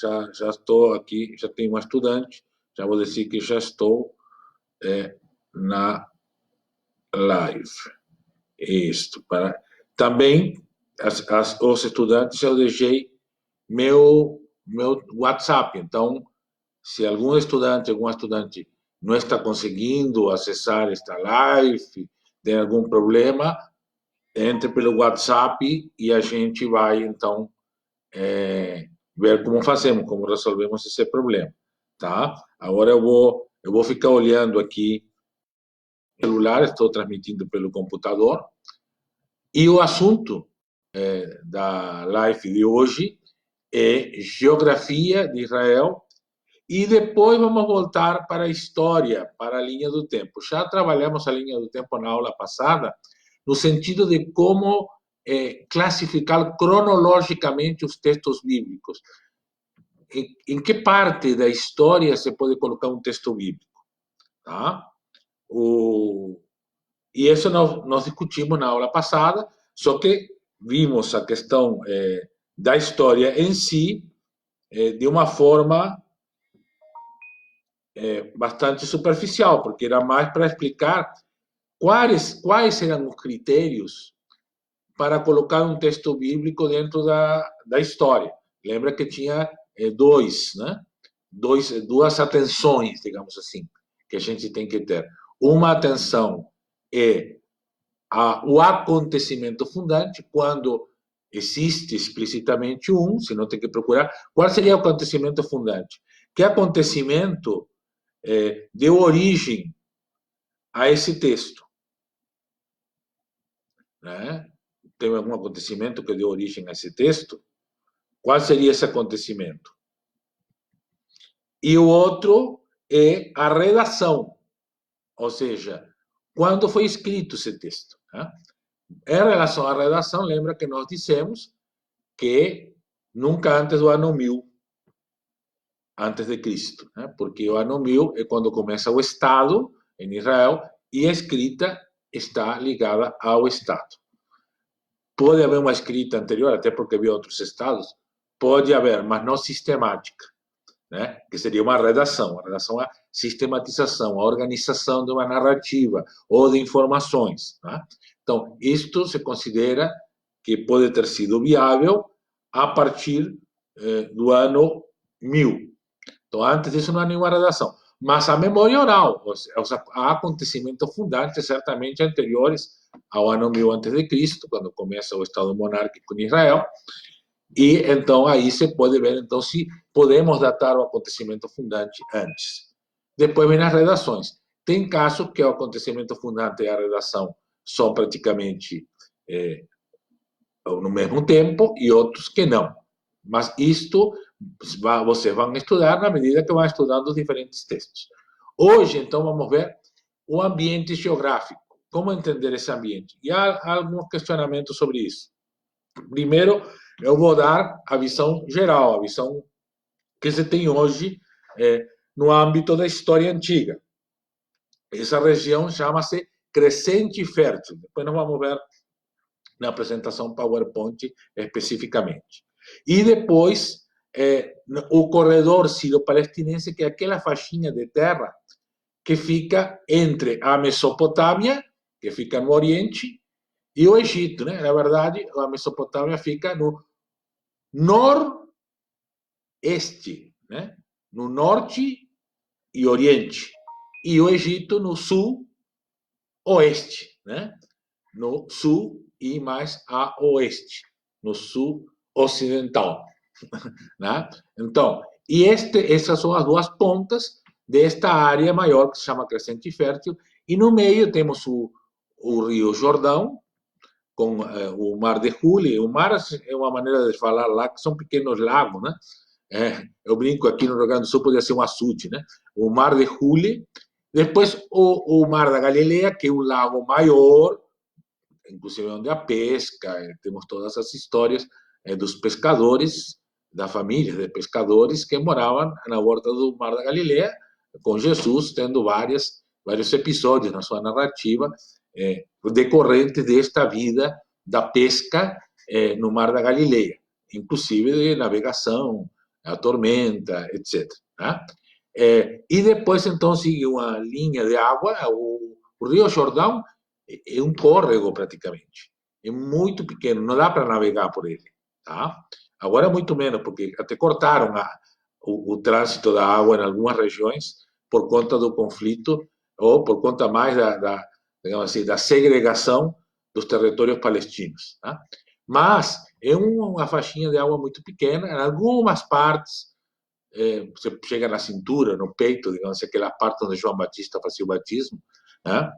já estou aqui, já tenho uma estudante, já vou dizer que já estou na live. Isto, para... Também, os estudantes, eu deixei meu WhatsApp. Então, se algum estudante, alguma estudante não está conseguindo acessar esta live, tem algum problema, entre pelo WhatsApp e a gente vai, então, ver como fazemos, como resolvemos esse problema, tá? Agora eu vou ficar olhando aqui no celular, estou transmitindo pelo computador, e o assunto da live de hoje é geografia de Israel, e depois vamos voltar para a história, para a linha do tempo. Já trabalhamos a linha do tempo na aula passada, no sentido de como classificar cronologicamente os textos bíblicos. Em que parte da história se pode colocar um texto bíblico? Tá? E isso nós discutimos na aula passada, só que vimos a questão da história em si de uma forma bastante superficial, porque era mais para explicar quais eram os critérios para colocar um texto bíblico dentro da história. Lembra que tinha duas atenções, digamos assim, que a gente tem que ter. Uma atenção é o acontecimento fundante, quando existe explicitamente senão tem que procurar qual seria o acontecimento fundante. Que acontecimento deu origem a esse texto? Né? Tem algum acontecimento que deu origem a esse texto? Qual seria esse acontecimento? E o outro é a redação, ou seja, quando foi escrito esse texto. Né? Em relação à redação, lembra que nós dissemos que nunca antes do ano 1000 antes de Cristo, né? Porque o ano 1000 é quando começa o Estado em Israel e a escrita está ligada ao Estado. Pode haver uma escrita anterior, até porque havia outros estados, pode haver, mas não sistemática, né? Que seria uma redação. A redação é a sistematização, a organização de uma narrativa ou de informações. Né? Então, isto se considera que pode ter sido viável a partir do ano 1000. Então, antes disso não há nenhuma redação. Mas a memória oral, os acontecimentos fundantes, certamente anteriores ao ano 1000 a.C., quando começa o Estado monárquico em Israel, e então aí se pode ver então se podemos datar o acontecimento fundante antes. Depois vem as redações. Tem casos que o acontecimento fundante e a redação são praticamente no mesmo tempo e outros que não. Mas isto vocês vão estudar na medida que vão estudando os diferentes textos. Hoje, então, vamos ver o ambiente geográfico. Como entender esse ambiente? E há alguns questionamentos sobre isso. Primeiro, eu vou dar a visão geral, a visão que se tem hoje no âmbito da história antiga. Essa região chama-se Crescente Fértil. Depois nós vamos ver na apresentação PowerPoint especificamente. E depois, o corredor sírio-palestinense, que é aquela faixinha de terra que fica entre a Mesopotâmia, que fica no Oriente, e o Egito. Né? Na verdade, a Mesopotâmia fica no nordeste, né? No norte e oriente. E o Egito no sul-oeste, né? No sul e mais a oeste, no sul ocidental. Né? Então, e essas são as duas pontas desta área maior que se chama Crescente Fértil, e no meio temos o Rio Jordão, com o Mar de Jule. O mar é uma maneira de falar lá, que são pequenos lagos, né? Eu brinco aqui no Rio Grande do Sul, poderia ser um açude, né? O Mar de Jule. Depois o Mar da Galileia, que é um lago maior, inclusive onde há pesca, temos todas as histórias dos pescadores, da família de pescadores que moravam na borda do Mar da Galileia, com Jesus tendo vários episódios na sua narrativa decorrentes desta vida da pesca no Mar da Galileia, inclusive de navegação a tormenta, etc. Né? E depois, então, sigue uma linha de água. O Rio Jordão é um córrego, praticamente. É muito pequeno, não dá para navegar por ele. Tá? Agora é muito menos, porque até cortaram o trânsito da água em algumas regiões por conta do conflito ou por conta mais digamos assim, da segregação dos territórios palestinos. Tá? Mas é uma faixinha de água muito pequena, em algumas partes você chega na cintura, no peito, digamos, aquela parte onde João Batista fazia o batismo, né?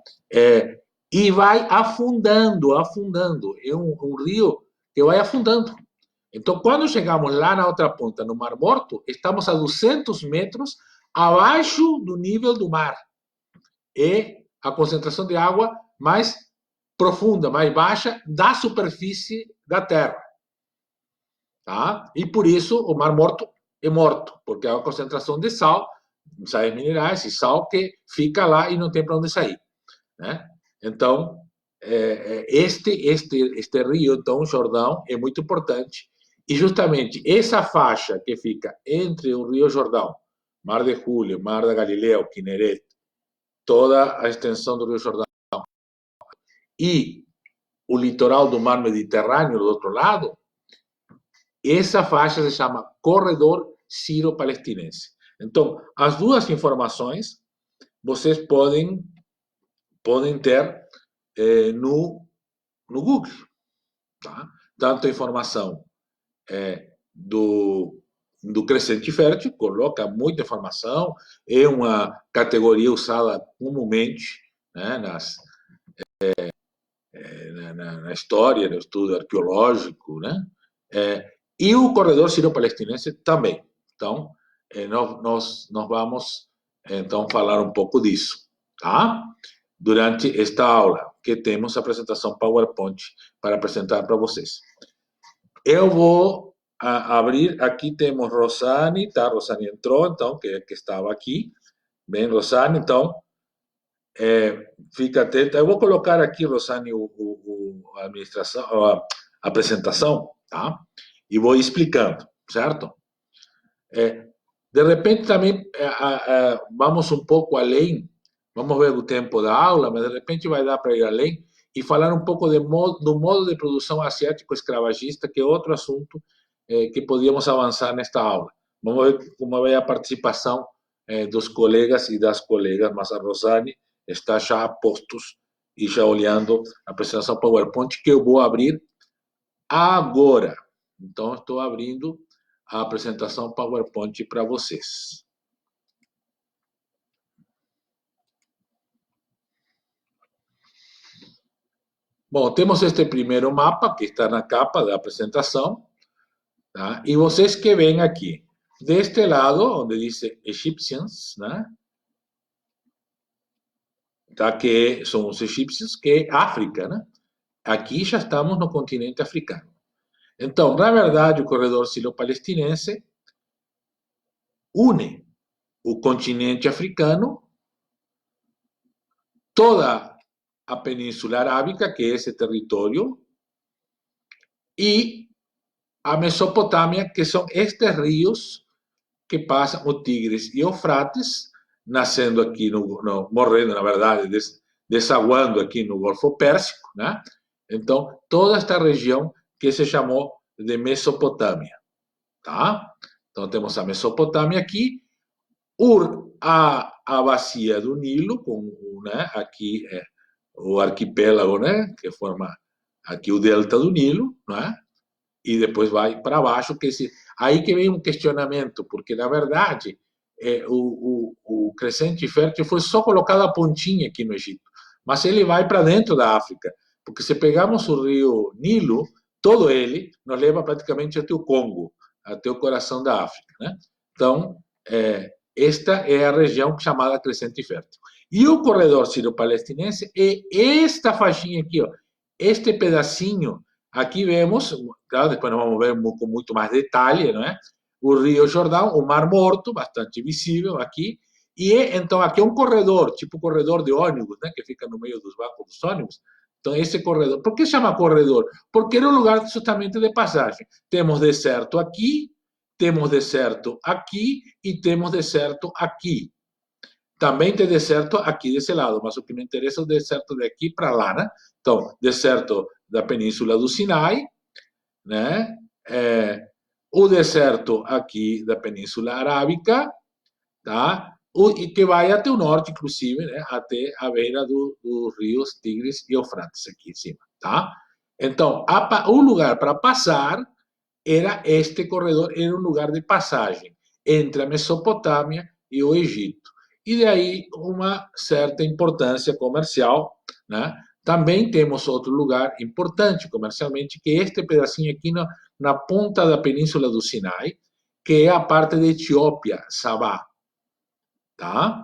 E vai afundando, afundando. É um rio que vai afundando. Então, quando chegamos lá na outra ponta, no Mar Morto, estamos a 200 metros abaixo do nível do mar. É a concentração de água mais profunda, mais baixa da superfície da Terra. Tá? E por isso o Mar Morto é morto, porque é uma concentração de sal, sais minerais e sal que fica lá e não tem para onde sair. Né? Então, este rio, então, Jordão, é muito importante. E justamente essa faixa que fica entre o Rio Jordão, Mar de Julio, Mar da Galileia, o Kinneret, toda a extensão do Rio Jordão, e o litoral do Mar Mediterrâneo do outro lado, essa faixa se chama Corredor Sírio-Palestinense. Então, as duas informações vocês podem ter no Google. Tá? Tanto a informação do crescente fértil, coloca muita informação, é uma categoria usada comumente, né, na história, no estudo arqueológico, né? E o corredor sírio-palestinense também. Então, nós vamos, então, falar um pouco disso, tá? Durante esta aula, que temos a apresentação PowerPoint para apresentar para vocês. Eu vou abrir, aqui temos Rosane, tá? Rosane entrou, então, que estava aqui. Bem, Rosane, então, fica atenta. Eu vou colocar aqui, Rosane, a administração, a apresentação, tá? E vou explicando, certo? De repente também vamos um pouco além, vamos ver o tempo da aula, mas de repente vai dar para ir além e falar um pouco do modo de produção asiático escravagista, que é outro assunto que podíamos avançar nesta aula. Vamos ver como vai a participação dos colegas e das colegas, mas a Rosane está já a postos e já olhando a apresentação PowerPoint, que eu vou abrir agora. Então, estou abrindo a apresentação PowerPoint para vocês. Bom, temos este primeiro mapa que está na capa da apresentação, tá? E vocês que veem aqui, deste lado, onde diz Egyptians, né? Tá? Que são os egípcios, que é África, né? Aqui já estamos no continente africano. Então, na verdade, o corredor sírio-palestinense une o continente africano, toda a Península Arábica, que é esse território, e a Mesopotâmia, que são estes rios que passam, o Tigres e o Eufrates, nascendo aqui, morrendo, na verdade, desaguando aqui no Golfo Pérsico, né? Então, toda esta região que se chamou de Mesopotâmia, tá? Então, temos a Mesopotâmia aqui, a bacia do Nilo, né, aqui o arquipélago, né, que forma aqui o delta do Nilo, né, e depois vai para baixo, aí que vem um questionamento, porque na verdade o crescente fértil foi só colocado a pontinha aqui no Egito, mas ele vai para dentro da África, porque se pegamos o rio Nilo, todo ele nos leva praticamente até o Congo, até o coração da África, né? Então, esta é a região chamada crescente fértil. E o corredor sírio-palestinense é esta faixinha aqui, ó, este pedacinho. Aqui vemos, claro, depois nós vamos ver com muito mais detalhe, não é? O Rio Jordão, o Mar Morto, bastante visível aqui. E então aqui é um corredor, tipo corredor de ônibus, né? Que fica no meio dos bancos dos ônibus. Então, esse corredor. Por que chama corredor? Porque era um lugar justamente de passagem. Temos deserto aqui, temos deserto aqui e temos deserto aqui. Também tem deserto aqui desse lado, mas o que me interessa é o deserto daqui para lá, né? Então, deserto da Península do Sinai, né? O deserto aqui da Península Arábica, tá? E que vai até o norte, inclusive, né? Até a beira dos rios Tigres e Eufrates, aqui em cima, tá? Então, o lugar para passar era este corredor, era um lugar de passagem entre a Mesopotâmia e o Egito. E daí uma certa importância comercial, né? Também temos outro lugar importante comercialmente, que é este pedacinho aqui na ponta da Península do Sinai, que é a parte da Etiópia, Sabá, tá?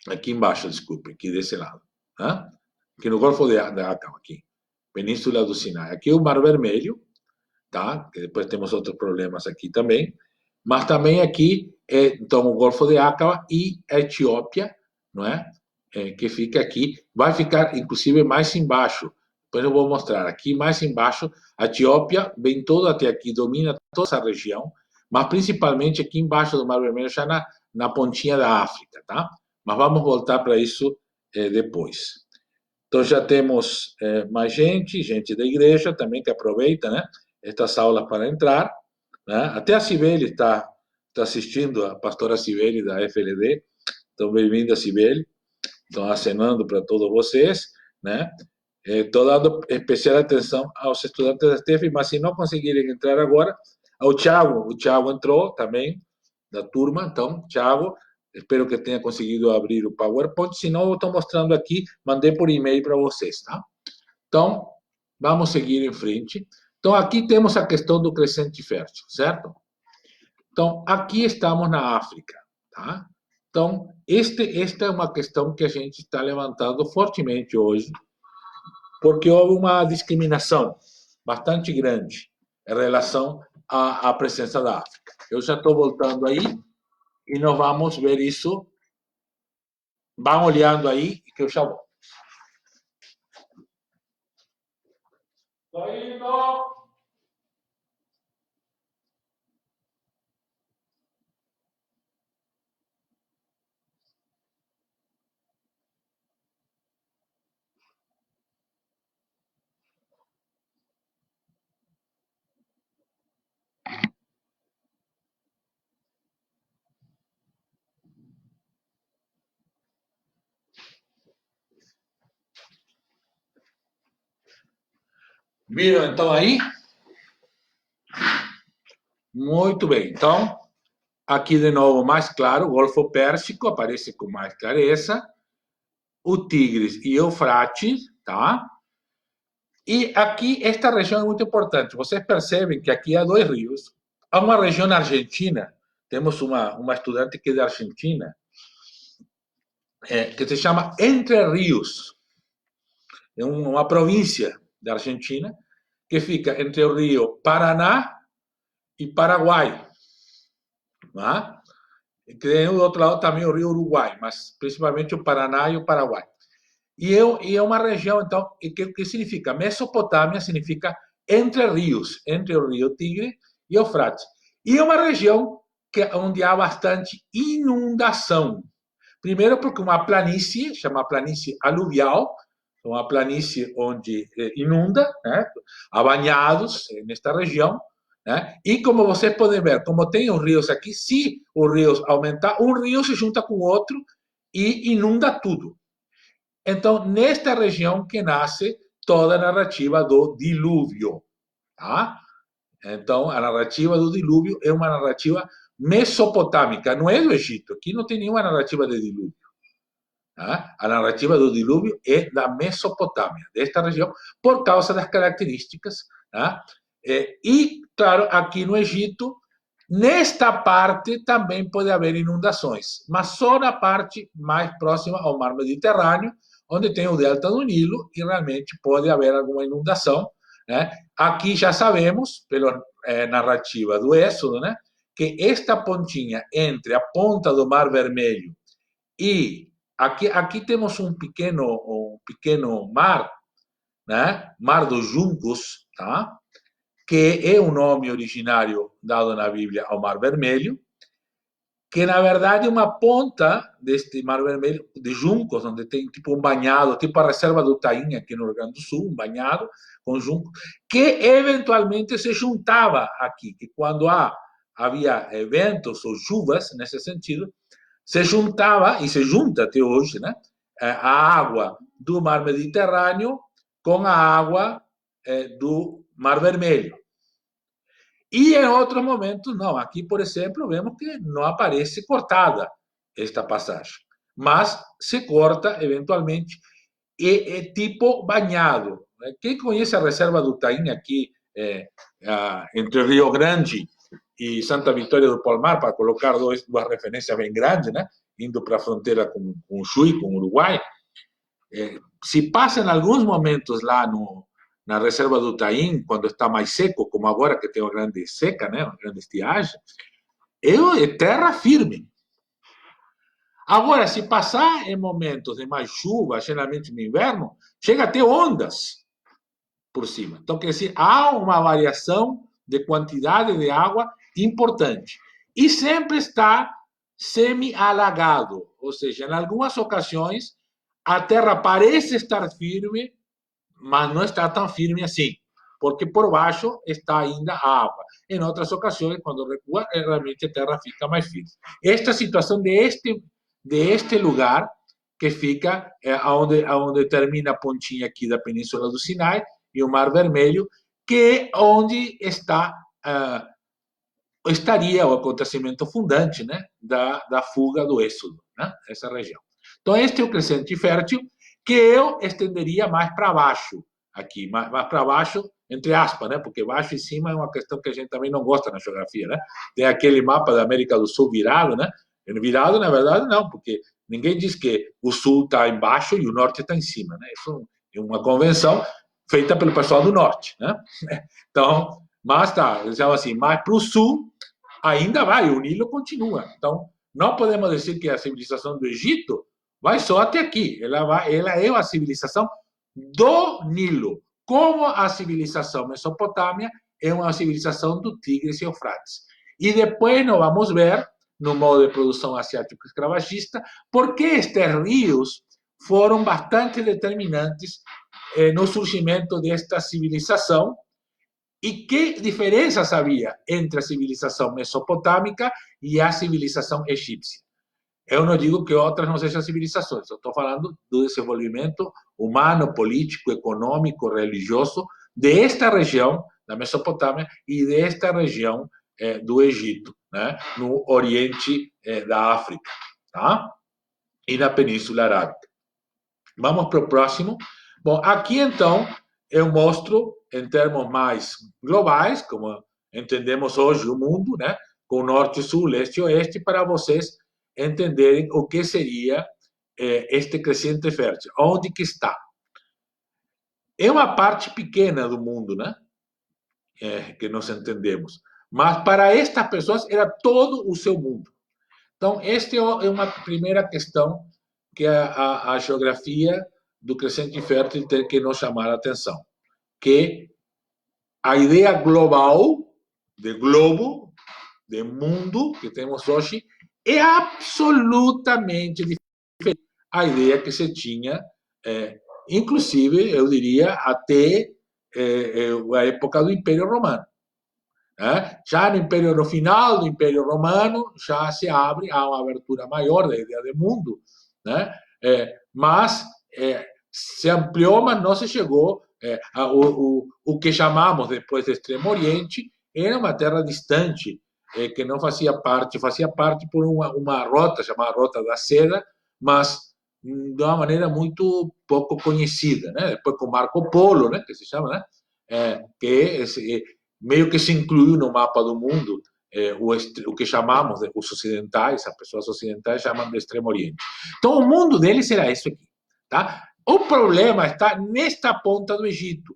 Aqui embaixo, desculpe, aqui desse lado, tá? Aqui no Golfo de Acaba, aqui, Península do Sinai. Aqui é o Mar Vermelho, tá? Que depois temos outros problemas aqui também. Mas também aqui, então, o Golfo de Acaba e a Etiópia, não é? Que fica aqui, vai ficar inclusive mais embaixo. Depois eu vou mostrar. Aqui mais embaixo, a Etiópia vem toda até aqui, domina toda essa região, mas principalmente aqui embaixo do Mar Vermelho, já na pontinha da África, tá? Mas vamos voltar para isso depois. Então já temos mais gente da igreja também que aproveita, né, estas aulas para entrar, né? Até a Cibele está assistindo, a pastora Cibele da FLD. Então, bem-vinda, Cibele. Estão acenando para todos vocês, né? Estou dando especial atenção aos estudantes da STEF, mas se não conseguirem entrar agora, ao Thiago. O Thiago entrou também da turma, então, Thiago, espero que tenha conseguido abrir o PowerPoint. Se não, eu estou mostrando aqui, mandei por e-mail para vocês, tá? Então, vamos seguir em frente. Então, aqui temos a questão do crescente fértil, certo? Então, aqui estamos na África, tá? Então, esta é uma questão que a gente está levantando fortemente hoje, porque houve uma discriminação bastante grande em relação à presença da África. Eu já estou voltando aí e nós vamos ver isso. Vão olhando aí que eu já volto. Estou indo! Viram então aí? Muito bem. Então, aqui de novo mais claro, o Golfo Pérsico aparece com mais clareza, o Tigres e Eufrates, tá? E aqui, esta região é muito importante. Vocês percebem que aqui há dois rios. Há uma região argentina, temos uma estudante que é da Argentina, que se chama Entre Rios. É uma província da Argentina que fica entre o rio Paraná e Paraguai. Né? E tem do outro lado também o rio Uruguai, mas principalmente o Paraná e o Paraguai. E é uma região, então, que significa? Mesopotâmia significa entre rios, entre o rio Tigre e Eufrates. E é uma região onde há bastante inundação. Primeiro porque uma planície, chama planície aluvial, uma planície onde inunda, né? Há banhados nesta região, né? E como vocês podem ver, como tem os rios aqui, se os rios aumentar, um rio se junta com o outro e inunda tudo. Então, nesta região que nasce toda a narrativa do dilúvio, tá? Então, a narrativa do dilúvio é uma narrativa mesopotâmica, não é do Egito. Aqui não tem nenhuma narrativa de dilúvio. Tá? A narrativa do dilúvio é da Mesopotâmia, desta região, por causa das características. Tá? E, claro, aqui no Egito, nesta parte também pode haver inundações, mas só na parte mais próxima ao mar Mediterrâneo, onde tem o delta do Nilo, e realmente pode haver alguma inundação. Né? Aqui já sabemos, pela narrativa do Êxodo, né, que esta pontinha entre a ponta do Mar Vermelho e aqui temos um pequeno mar, né? Mar dos Juncos, tá? que é o nome originário dado na Bíblia ao Mar Vermelho, que na verdade é uma ponta deste Mar Vermelho, de juncos, onde tem tipo um banhado, tipo a reserva do Taim aqui no Rio Grande do Sul, um banhado com juncos, que eventualmente se juntava aqui, que quando havia eventos ou chuvas, nesse sentido, se juntava, e se junta até hoje, né, a água do Mar Mediterrâneo com a água do Mar Vermelho. E em outros momentos, não. Aqui, por exemplo, vemos que não aparece cortada esta passagem, mas se corta eventualmente e é tipo banhado. Quem conhece a reserva do Taim aqui, entre Rio Grande e Santa Vitória do Palmar, para colocar duas referências bem grandes, né? Indo para a fronteira com o Chuí, com o Uruguai, se passa em alguns momentos lá na reserva do Taim, quando está mais seco, como agora que tem uma grande seca, né, uma grande estiagem, é terra firme. Agora, se passar em momentos de mais chuva, geralmente no inverno, chega a ter ondas por cima. Então, quer dizer, há uma variação de quantidade de água importante. E sempre está semi-alagado, ou seja, em algumas ocasiões, a terra parece estar firme, mas não está tão firme assim, porque por baixo está ainda a água. Em outras ocasiões, quando recua, realmente a terra fica mais firme. Esta situação de este lugar, que fica onde termina a pontinha aqui da Península do Sinai, e o Mar Vermelho, que é onde estaria o acontecimento fundante, né, da fuga do Êxodo, né, essa região. Então, este é o crescente fértil, que eu estenderia mais para baixo, aqui, mais para baixo, entre aspas, né, porque baixo e cima é uma questão que a gente também não gosta na geografia, né? Tem aquele mapa da América do Sul virado, né? Virado, na verdade, não, porque ninguém diz que o sul está embaixo e o norte está em cima, né? Isso é uma convenção feita pelo pessoal do norte, né? Então, mas tá, eles chamam assim, mais para o sul ainda vai, o Nilo continua. Então, não podemos dizer que a civilização do Egito vai só até aqui. Ela é uma civilização do Nilo, como a civilização mesopotâmia é uma civilização do Tigres e Eufrates. E depois nós vamos ver, no modo de produção asiático escravagista, por que estes rios foram bastante determinantes no surgimento desta civilização e que diferenças havia entre a civilização mesopotâmica e a civilização egípcia. Eu não digo que outras não sejam civilizações, eu estou falando do desenvolvimento humano, político, econômico, religioso desta região da Mesopotâmia e desta região do Egito, né, no oriente da África, tá? E na Península Arábica. Vamos para o próximo. Bom, aqui então eu mostro em termos mais globais, como entendemos hoje o mundo, né, com norte, sul, leste e oeste, para vocês entenderem o que seria este crescente fértil, onde que está. É uma parte pequena do mundo, né, que nós entendemos, mas para estas pessoas era todo o seu mundo. Então, esta é uma primeira questão que a geografia do crescente fértil tem que nos chamar a atenção, que a ideia global, de globo, de mundo que temos hoje, é absolutamente diferente da ideia que se tinha, inclusive, eu diria, até a época do Império Romano. Já no final do Império Romano, já se abre a uma abertura maior da ideia de mundo, né? Mas se ampliou, mas não se chegou. O que chamamos depois de Extremo Oriente era uma terra distante, que não fazia parte por uma rota chamada Rota da Seda, mas de uma maneira muito pouco conhecida, né? Depois com Marco Polo, né? Que se chama, né? Que meio que se incluiu no mapa do mundo o que chamamos de os ocidentais, as pessoas ocidentais chamam de Extremo Oriente. Então, o mundo deles era isso aqui, tá? O problema está nesta ponta do Egito,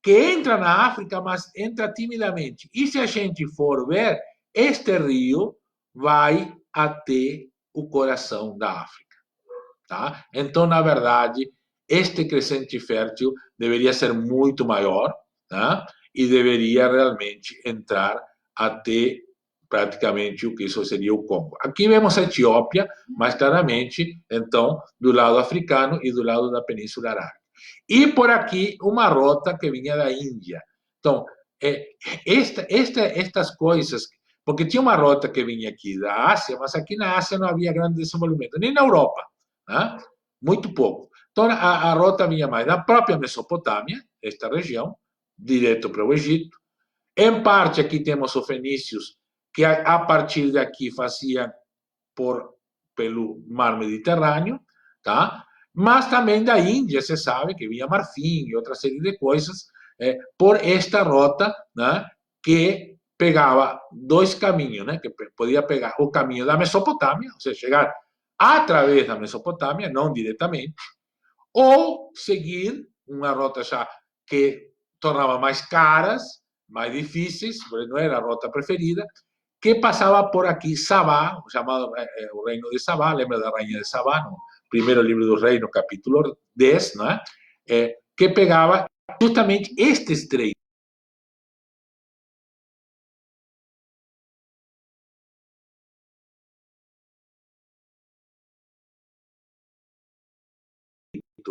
que entra na África, mas entra timidamente. E se a gente for ver, este rio vai até o coração da África, tá? Então, na verdade, este crescente fértil deveria ser muito maior, tá? e deveria realmente entrar até praticamente o que isso seria o Congo. Aqui vemos a Etiópia, mais claramente, então, do lado africano e do lado da Península Arábica. E por aqui, uma rota que vinha da Índia. Então, estas coisas, porque tinha uma rota que vinha aqui da Ásia, mas aqui na Ásia não havia grande desenvolvimento, nem na Europa, né? Muito pouco. Então, a rota vinha mais da própria Mesopotâmia, esta região, direto para o Egito. Em parte, aqui temos os fenícios, que a partir daqui faziam pelo mar Mediterrâneo, tá? Mas também da Índia, se sabe que vinha marfim e outra série de coisas, por esta rota, né, que pegava dois caminhos, né, que podia pegar o caminho da Mesopotâmia, ou seja, chegar através da Mesopotâmia, não diretamente, ou seguir uma rota já que tornava mais caras, mais difíceis, porque não era a rota preferida, que passava por aqui Sabá, chamado o Reino de Sabá, lembra da Rainha de Sabá, no primeiro livro do Reino, capítulo 10, né? Que pegava justamente este estreito.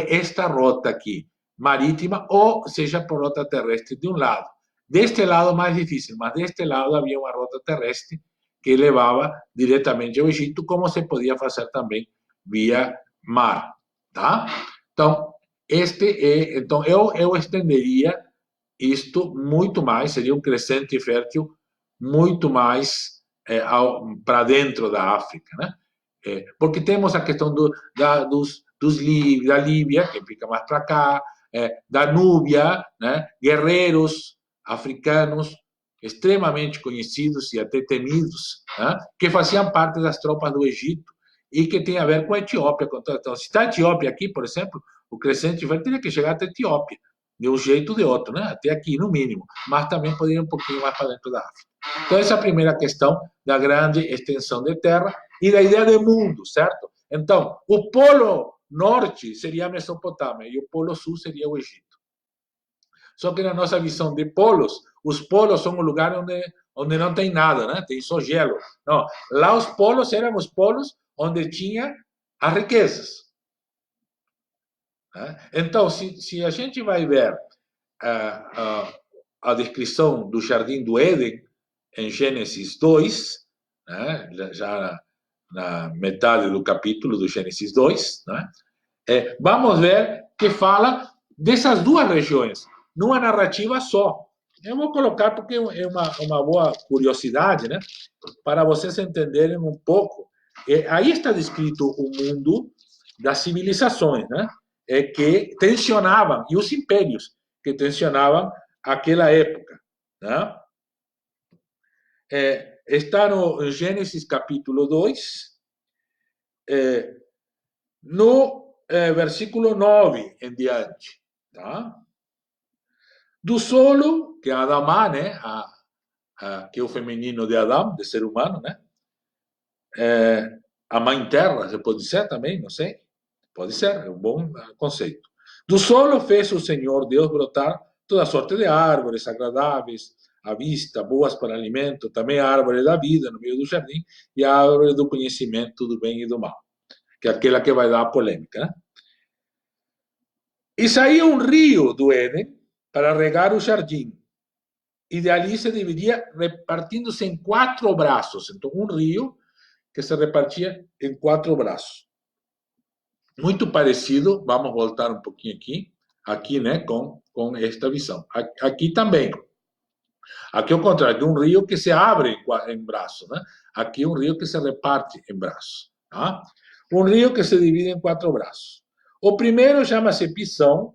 Esta rota aqui, marítima, ou seja, por rota terrestre de um lado. Deste lado, mais difícil, mas deste lado havia uma rota terrestre que levava diretamente ao Egito, como se podia fazer também via mar, tá? Então, então eu estenderia isto muito mais, seria um crescente fértil muito mais para dentro da África, né? Porque temos a questão da Líbia, que fica mais para cá, da Núbia, né? Guerreiros africanos extremamente conhecidos e até temidos, né? Que faziam parte das tropas do Egito e que tem a ver com a Etiópia. Então, se está a Etiópia aqui, por exemplo, o crescente fértil teria que chegar até a Etiópia, de um jeito ou de outro, né? Até aqui, no mínimo, mas também poderia ir um pouquinho mais para dentro da África. Então, essa é a primeira questão da grande extensão de terra e da ideia de mundo, certo? Então, o polo norte seria a Mesopotâmia e o polo sul seria o Egito. Só que na nossa visão de polos, os polos são o lugar onde não tem nada, né? Tem só gelo. Não, lá os polos eram os polos onde tinha as riquezas. Né? Então, se a gente vai ver a descrição do Jardim do Éden em Gênesis 2, né? Já na metade do capítulo do Gênesis 2, né? Vamos ver que fala dessas duas regiões, numa narrativa só. Eu vou colocar porque é uma boa curiosidade, né? Para vocês entenderem um pouco. Aí está descrito o mundo das civilizações, né? Que tensionavam, e os impérios que tensionavam aquela época. Né? Está no Gênesis capítulo 2, no versículo 9 em diante. Tá? Do solo, que é Adamá, né? Que é o feminino de Adão, de ser humano, né? A mãe terra, se pode ser também, não sei. Pode ser, é um bom conceito. Do solo fez o Senhor Deus brotar toda sorte de árvores agradáveis à vista, boas para alimento, também a árvore da vida no meio do jardim e a árvore do conhecimento do bem e do mal, que é aquela que vai dar a polêmica. Né? E saía um rio do Éden para regar o jardim. E dali se dividia repartindo-se em 4 braços. Então, um rio que se repartia em 4 braços. Muito parecido, vamos voltar um pouquinho aqui, né, com esta visão. Aqui também. Aqui, ao contrário, de um rio que se abre em braços, né? Aqui, um rio que se reparte em braços. Tá? Um rio que se divide em 4 braços. O primeiro chama-se Pisão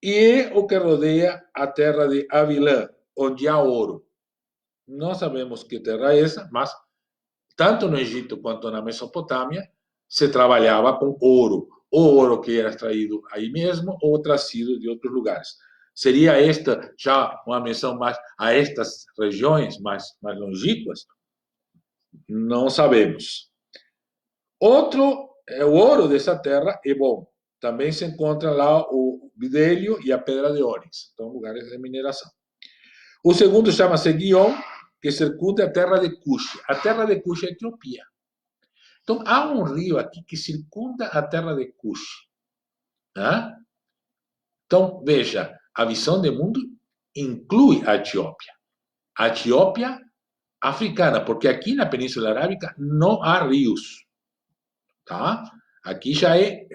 e é o que rodeia a terra de Avilã, onde há ouro. Não sabemos que terra é essa, mas tanto no Egito quanto na Mesopotâmia se trabalhava com ouro. Ou ouro que era extraído aí mesmo ou trazido de outros lugares. Seria esta já uma menção mais a estas regiões mais longínquas? Não sabemos. Outro, o ouro dessa terra é bom. Também se encontra lá vidélio e a pedra de ônix. Então, lugares de mineração. O segundo chama-se Guion, que circunda a terra de Cush. A terra de Cush é a Etiópia. Então, há um rio aqui que circunda a terra de Cush. Né? Então, veja, a visão de mundo inclui a Etiópia. A Etiópia africana, porque aqui na Península Arábica não há rios. Tá? Aqui já é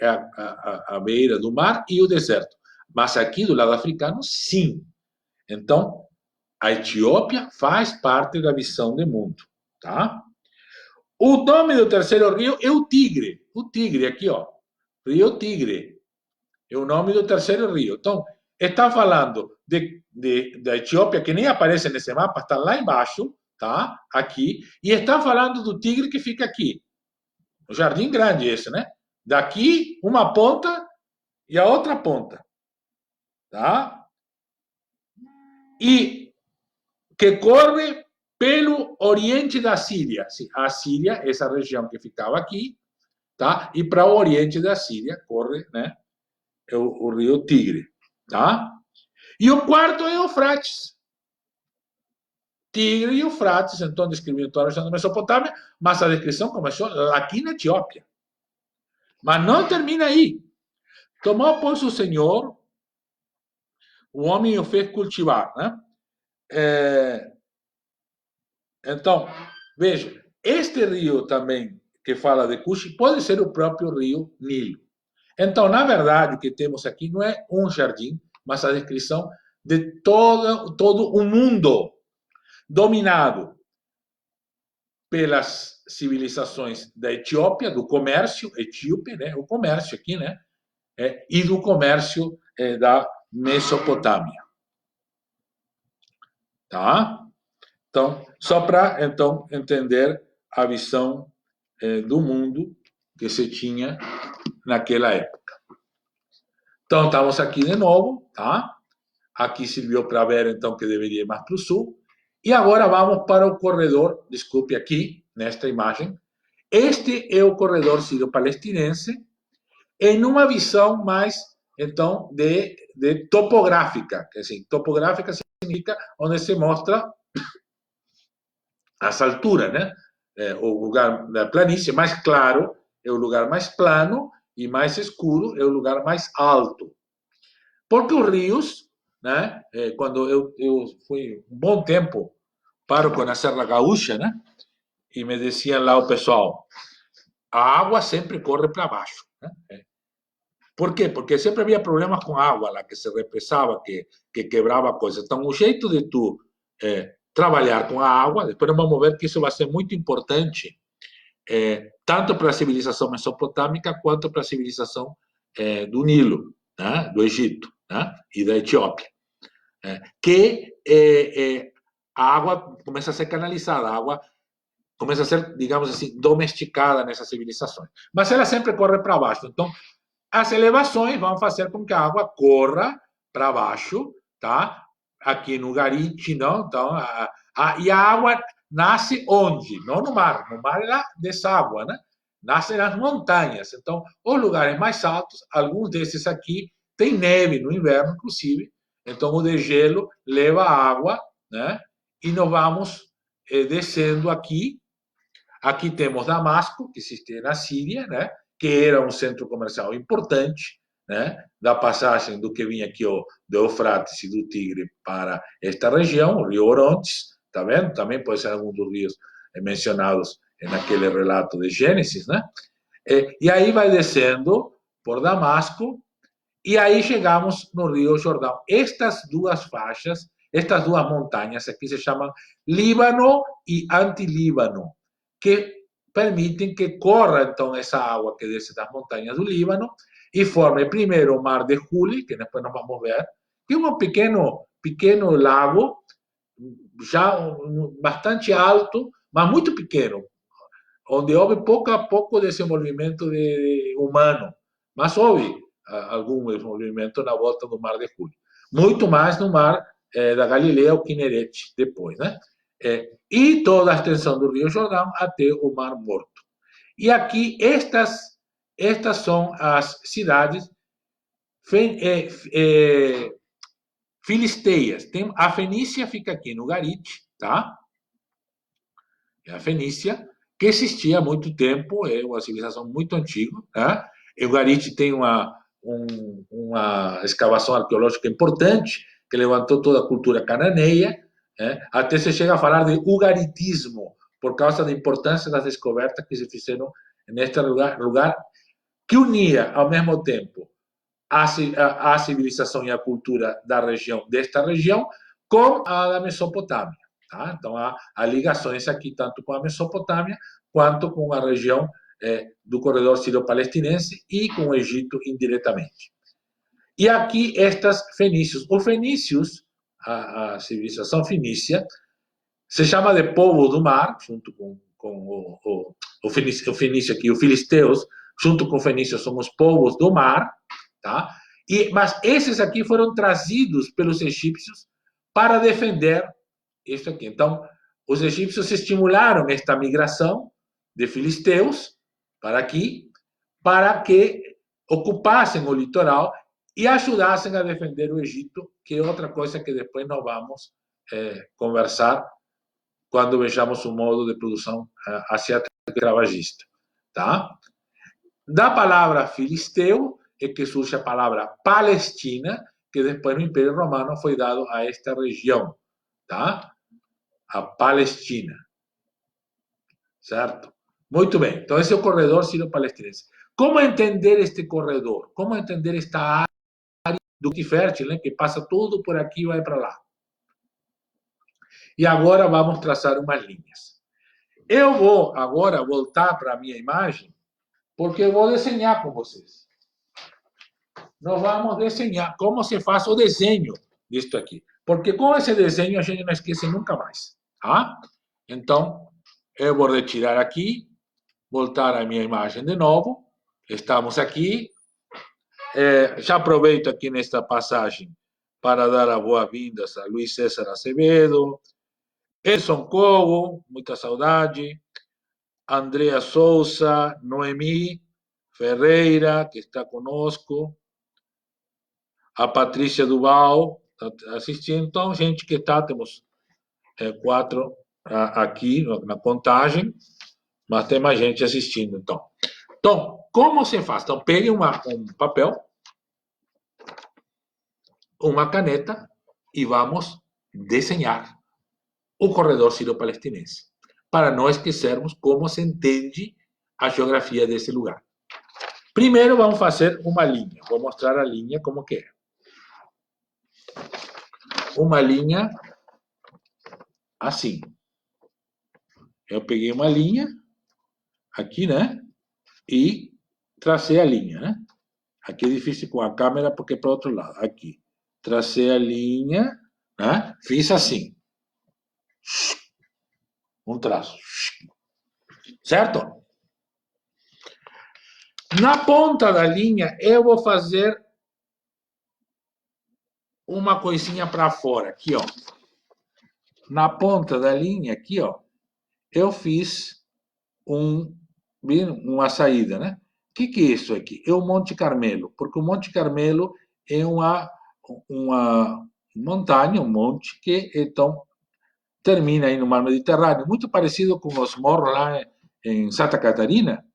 a beira do mar e o deserto. Mas aqui do lado africano, sim. Então, a Etiópia faz parte da visão de mundo. Tá? O nome do terceiro rio é o Tigre. O Tigre, aqui, ó. Rio Tigre. É o nome do terceiro rio. Então, está falando da Etiópia, que nem aparece nesse mapa, está lá embaixo, tá? Aqui. E está falando do Tigre que fica aqui. O Jardim Grande esse, né? Daqui, uma ponta e a outra ponta. Tá? E que corre pelo oriente da Síria. A Síria, essa região que ficava aqui, tá? E para o oriente da Síria corre, né? O rio Tigre, tá? E o quarto é Eufrates. Tigre e Eufrates, então descrevendo toda a região da Mesopotâmia, mas a descrição começou aqui na Etiópia. Mas não termina aí. Tomou, pois, o Senhor, o homem o fez cultivar, né? Então, veja, este rio também que fala de Cuxi pode ser o próprio rio Nilo. Então, na verdade, o que temos aqui não é um jardim, mas a descrição de todo um mundo dominado pelas civilizações da Etiópia, do comércio etíope, né? O comércio aqui, né? E do comércio da Mesopotâmia. Tá? Então, só para então entender a visão do mundo que se tinha naquela época. Então, estamos aqui de novo, tá? Aqui serviu para ver, então, que deveria ir mais para o sul. E agora vamos para o corredor, desculpe, aqui, nesta imagem. Este é o corredor sírio-palestinense, em uma visão mais, então, de topográfica. Assim, topográfica significa onde se mostra as alturas, né? O lugar da planície mais claro é o lugar mais plano e mais escuro é o lugar mais alto. Porque os rios, né? Quando eu fui um bom tempo pároco na Serra Gaúcha, né? E me diziam lá o pessoal, a água sempre corre para baixo, né? Por quê? Porque sempre havia problemas com a água lá, que se represava, que quebrava coisas. Então, o jeito de tu trabalhar com a água, depois vamos ver que isso vai ser muito importante, tanto para a civilização mesopotâmica quanto para a civilização do Nilo, né? Do Egito, né? E da Etiópia. Que a água começa a ser canalizada, a água começa a ser, digamos assim, domesticada nessas civilizações. Mas ela sempre corre para baixo. Então, as elevações vão fazer com que a água corra para baixo, tá? Aqui no Garite, não? Então, e a água nasce onde? Não no mar. No mar ela deságua, né? Nasce nas montanhas. Então, os lugares mais altos, alguns desses aqui, tem neve no inverno, inclusive. Então, o degelo leva água, né? E nós vamos descendo aqui. Aqui temos Damasco, que existe na Síria, né? Que era um centro comercial importante, né? Da passagem do que vinha aqui do Eufrates e do Tigre para esta região, o rio Orontes, tá vendo? Também pode ser algum dos rios mencionados naquele relato de Gênesis, né? E aí vai descendo por Damasco e aí chegamos no rio Jordão. Estas duas faixas, estas duas montanhas aqui se chamam Líbano e Antilíbano, que permitem que corra, então, essa água que desce das montanhas do Líbano e forme primeiro o Mar de Juli, que depois nós vamos ver, que é um pequeno lago, já bastante alto, mas muito pequeno, onde houve pouco a pouco desenvolvimento humano, mas houve algum desenvolvimento na volta do Mar de Juli. Muito mais no Mar da Galileia, o Quinerete, depois, né? E toda a extensão do Rio Jordão até o Mar Morto. E aqui, estas são as cidades Filisteias. A Fenícia fica aqui no Ugarit, tá? É a Fenícia, que existia há muito tempo, é uma civilização muito antiga, tá? O Ugarit tem uma escavação arqueológica importante, que levantou toda a cultura cananeia, até se chega a falar de ugaritismo, por causa da importância das descobertas que se fizeram neste lugar que unia, ao mesmo tempo, a civilização e a cultura desta região, com a da Mesopotâmia. Tá? Então, há ligações aqui, tanto com a Mesopotâmia, quanto com a região do corredor sírio-palestinense e com o Egito indiretamente. E aqui, estas fenícios. Os fenícios, a civilização fenícia, se chama de povo do mar, junto com o fenício aqui, os filisteus, junto com o fenício, somos povos do mar, tá? Mas esses aqui foram trazidos pelos egípcios para defender isso aqui. Então, os egípcios estimularam esta migração de filisteus para aqui, para que ocupassem o litoral e ajudassem a defender o Egito, que é outra coisa que depois nós vamos conversar quando vejamos o modo de produção asiático escravagista. Tá? Da palavra filisteu é que surge a palavra Palestina, que depois no Império Romano foi dado a esta região. Tá? A Palestina. Certo? Muito bem. Então, esse é o corredor sírio-palestinense. Como entender este corredor? Como entender esta área do fértil, né, que passa tudo por aqui e vai para lá? E agora vamos traçar umas linhas. Eu vou agora voltar para a minha imagem, porque eu vou desenhar com vocês. Nós vamos desenhar como se faz o desenho disto aqui. Porque com esse desenho a gente não esquece nunca mais. Tá? Então, eu vou retirar aqui, voltar à minha imagem de novo. Estamos aqui. Já aproveito aqui nesta passagem para dar as boas-vindas a Luiz César Acevedo, Edson Cogo, muita saudade, Andrea Souza, Noemi Ferreira, que está conosco, a Patrícia Duval, assistindo. Então, gente que está, temos 4 aqui na contagem, mas tem mais gente assistindo, então. Então, como se faz? Então, pegue um papel, uma caneta e vamos desenhar o corredor sírio-palestinense, para não esquecermos como se entende a geografia desse lugar. Primeiro, vamos fazer uma linha. Vou mostrar a linha como que é. Uma linha assim. Eu peguei uma linha aqui, né? E tracei a linha, né? Aqui é difícil com a câmera porque é para o outro lado. Aqui. Tracei a linha, né? Fiz assim. Um traço. Certo? Na ponta da linha, eu vou fazer uma coisinha para fora, aqui, ó. Na ponta da linha, aqui, ó, eu fiz uma saída, né? O que é isso aqui? É o Monte Carmelo, porque o Monte Carmelo é uma montanha, um monte que, então, termina aí no mar Mediterrâneo, muito parecido com os morros lá em Santa Catarina,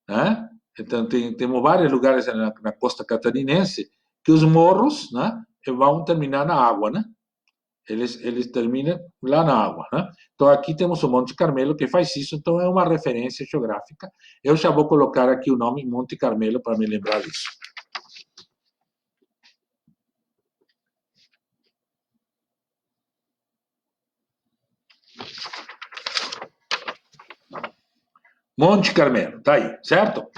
né? Então, temos vários lugares na costa catarinense que os morros, né, vão terminar na água, né? Eles terminam lá na água, né? Então, aqui temos o Monte Carmelo que faz isso, então é uma referência geográfica. Eu já vou colocar aqui o nome Monte Carmelo para me lembrar disso. Monte Carmelo, tá aí, certo?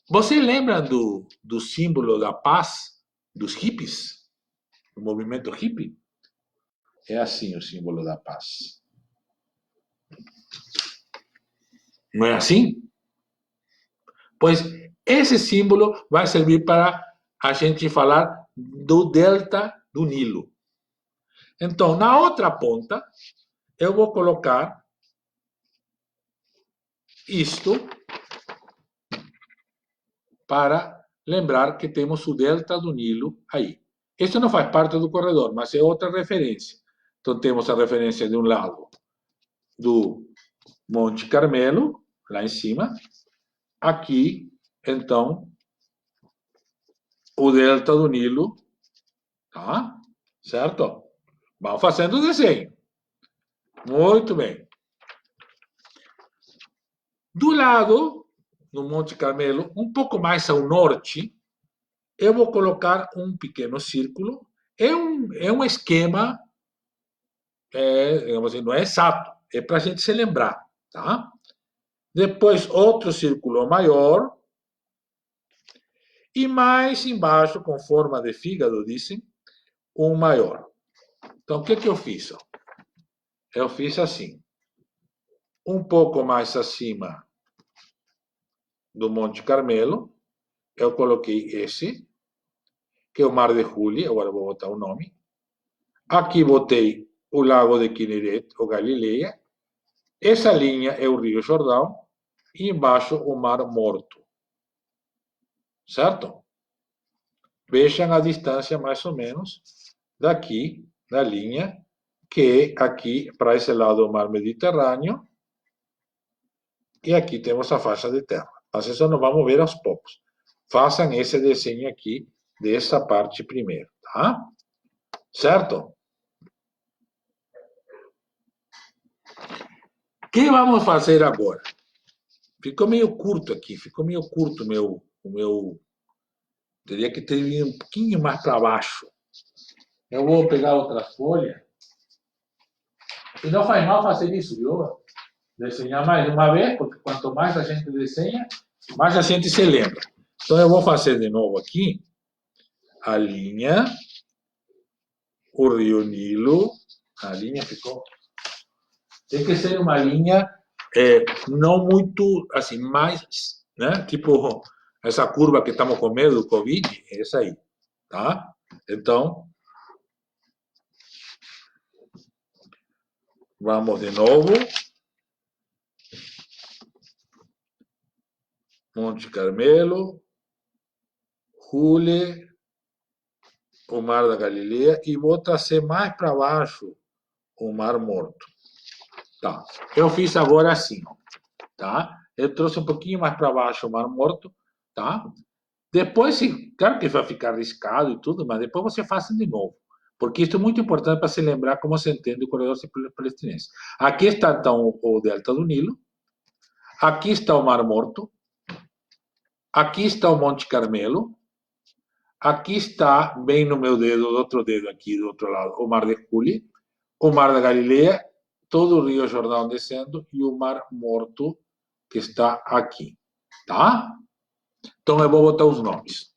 Você lembra do símbolo da paz dos hippies? Do movimento hippie? É assim o símbolo da paz. Não é assim? Pois esse símbolo vai servir para a gente falar do delta do Nilo. Então, na outra ponta, eu vou colocar isto para lembrar que temos o delta do Nilo aí. Isso não faz parte do corredor, mas é outra referência. Então, temos a referência de um lado do Monte Carmelo, lá em cima. Aqui, então, o delta do Nilo, tá? Certo? Vamos fazendo o desenho. Muito bem. Do lado, no Monte Carmelo, um pouco mais ao norte, eu vou colocar um pequeno círculo. É um esquema, digamos assim, não é exato, é para a gente se lembrar, tá? Depois, outro círculo maior. E mais embaixo, com forma de fígado, dizem, um maior. Então, o que eu fiz? Eu fiz assim. Um pouco mais acima do Monte Carmelo, eu coloquei esse, que é o Mar de Juli, agora vou botar o nome. Aqui botei o Lago de Kinneret, ou Galileia. Essa linha é o Rio Jordão. E embaixo o Mar Morto. Certo? Vejam a distância, mais ou menos, daqui, da linha, que é aqui, para esse lado, o Mar Mediterrâneo. E aqui temos a faixa de terra. Mas isso nós vamos ver aos poucos. Façam esse desenho aqui, dessa parte primeiro, tá? Certo? O que vamos fazer agora? Ficou meio curto aqui, ficou meio curto o meu... Teria que ter vindo um pouquinho mais para baixo. Eu vou pegar outra folha. E não faz mal fazer isso, viu? Desenhar mais uma vez, porque quanto mais a gente desenha, mais a gente se lembra. Então, eu vou fazer de novo aqui a linha, o Rio Nilo. A linha ficou... Tem que ser uma linha não muito, assim, mais, né? Tipo, essa curva que estamos com medo do Covid, é essa aí, tá? Então, vamos de novo. Monte Carmelo, Jule, o Mar da Galileia, e vou trazer mais para baixo o Mar Morto. Tá. Eu fiz agora assim, ó, tá? Eu trouxe um pouquinho mais para baixo o Mar Morto, tá? Depois, claro que vai ficar arriscado e tudo, mas depois você faça de novo. Porque isso é muito importante para se lembrar como se entende o corredor palestinense. Aqui está, então, o delta do Nilo. Aqui está o Mar Morto. Aqui está o Monte Carmelo. Aqui está, bem no meu dedo, do outro dedo aqui, do outro lado, o Mar de Juli, o Mar da Galileia, todo o Rio Jordão descendo e o Mar Morto que está aqui, tá? Então eu vou botar os nomes.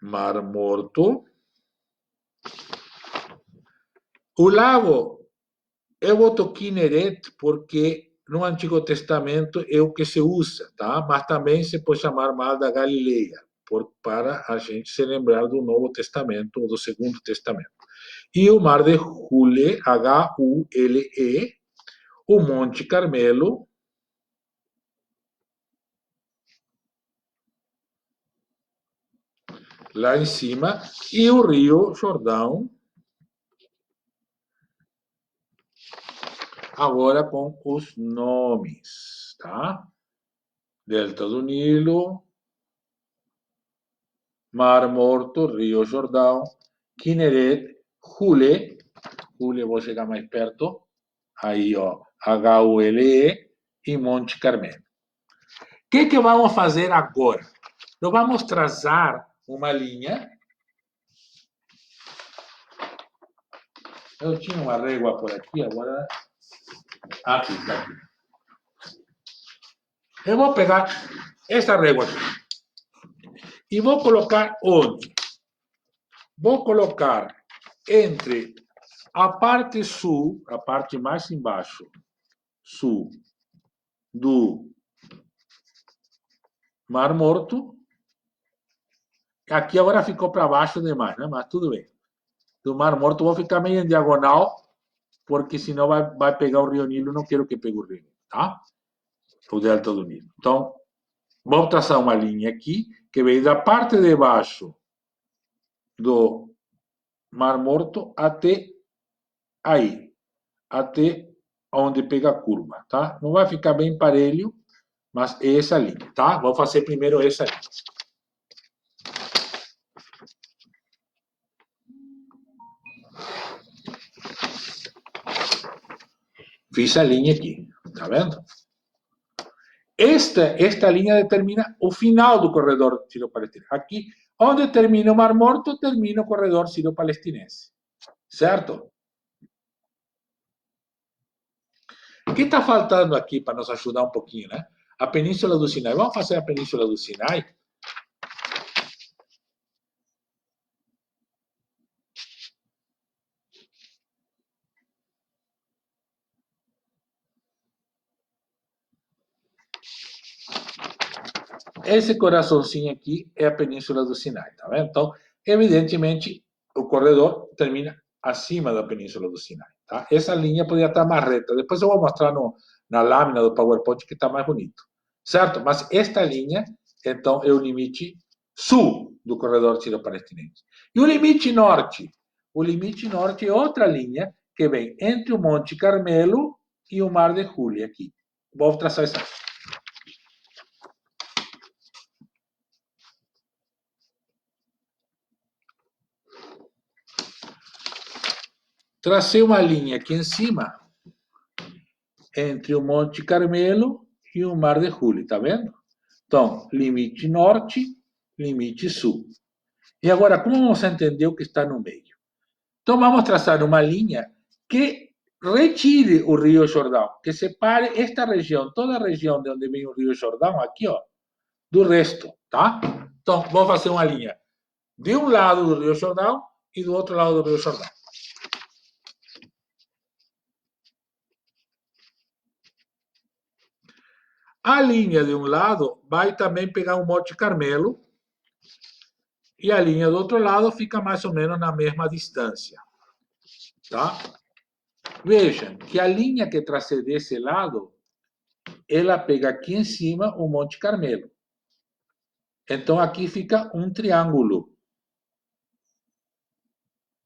Mar Morto. O lago, eu boto Kinneret porque no Antigo Testamento é o que se usa, tá? Mas também se pode chamar Mar da Galileia, para a gente se lembrar do Novo Testamento ou do Segundo Testamento. E o Mar de Jule, H-U-L-E, o Monte Carmelo, lá em cima, e o Rio Jordão, agora com os nomes, tá? Delta do Nilo, Mar Morto, Rio Jordão, Kinneret, Jule, vou chegar mais perto, aí, ó, H-U-L-E, e Monte Carmelo. O que vamos fazer agora? Nós vamos traçar uma linha. Eu tinha uma régua por aqui, agora... Aqui, está aqui. Eu vou pegar essa régua aqui e vou colocar onde? Vou colocar entre a parte sul, a parte mais embaixo, sul, do Mar Morto. Aqui agora ficou para baixo demais, né? Mas tudo bem. Do Mar Morto vou ficar meio em diagonal, porque senão vai pegar o Rio Nilo, não quero que pegue o Rio Nilo, tá? O delta do Nilo. Então, vamos traçar uma linha aqui, que vem da parte de baixo do Mar Morto até aí, até onde pega a curva, tá? Não vai ficar bem parelho, mas é essa linha, tá? Vou fazer primeiro essa linha. Fiz a linha aqui, tá vendo? Esta linha determina o final do corredor sírio-palestino. Aqui, onde termina o Mar Morto, termina o corredor sírio-palestinense. Certo? O que está faltando aqui para nos ajudar um pouquinho, né? A Península do Sinai. Vamos fazer a Península do Sinai. Esse coraçãozinho aqui é a Península do Sinai, tá vendo? Então, evidentemente, o corredor termina acima da Península do Sinai, tá? Essa linha poderia estar mais reta. Depois eu vou mostrar na lâmina do PowerPoint que está mais bonito, certo? Mas esta linha, então, é o limite sul do corredor sírio-palestinense. E o limite norte? O limite norte é outra linha que vem entre o Monte Carmelo e o Mar de Júlia aqui. Vou traçar essa. Tracei uma linha aqui em cima entre o Monte Carmelo e o Mar de Júlia, tá vendo? Então, limite norte, limite sul. E agora, como vamos entender o que está no meio? Então, vamos traçar uma linha que retire o Rio Jordão, que separe esta região, toda a região de onde vem o Rio Jordão, aqui, ó, do resto, tá? Então, vamos fazer uma linha de um lado do Rio Jordão e do outro lado do Rio Jordão. A linha de um lado vai também pegar o Monte Carmelo e a linha do outro lado fica mais ou menos na mesma distância, tá? Vejam que a linha que tracei desse lado, ela pega aqui em cima o Monte Carmelo. Então aqui fica um triângulo,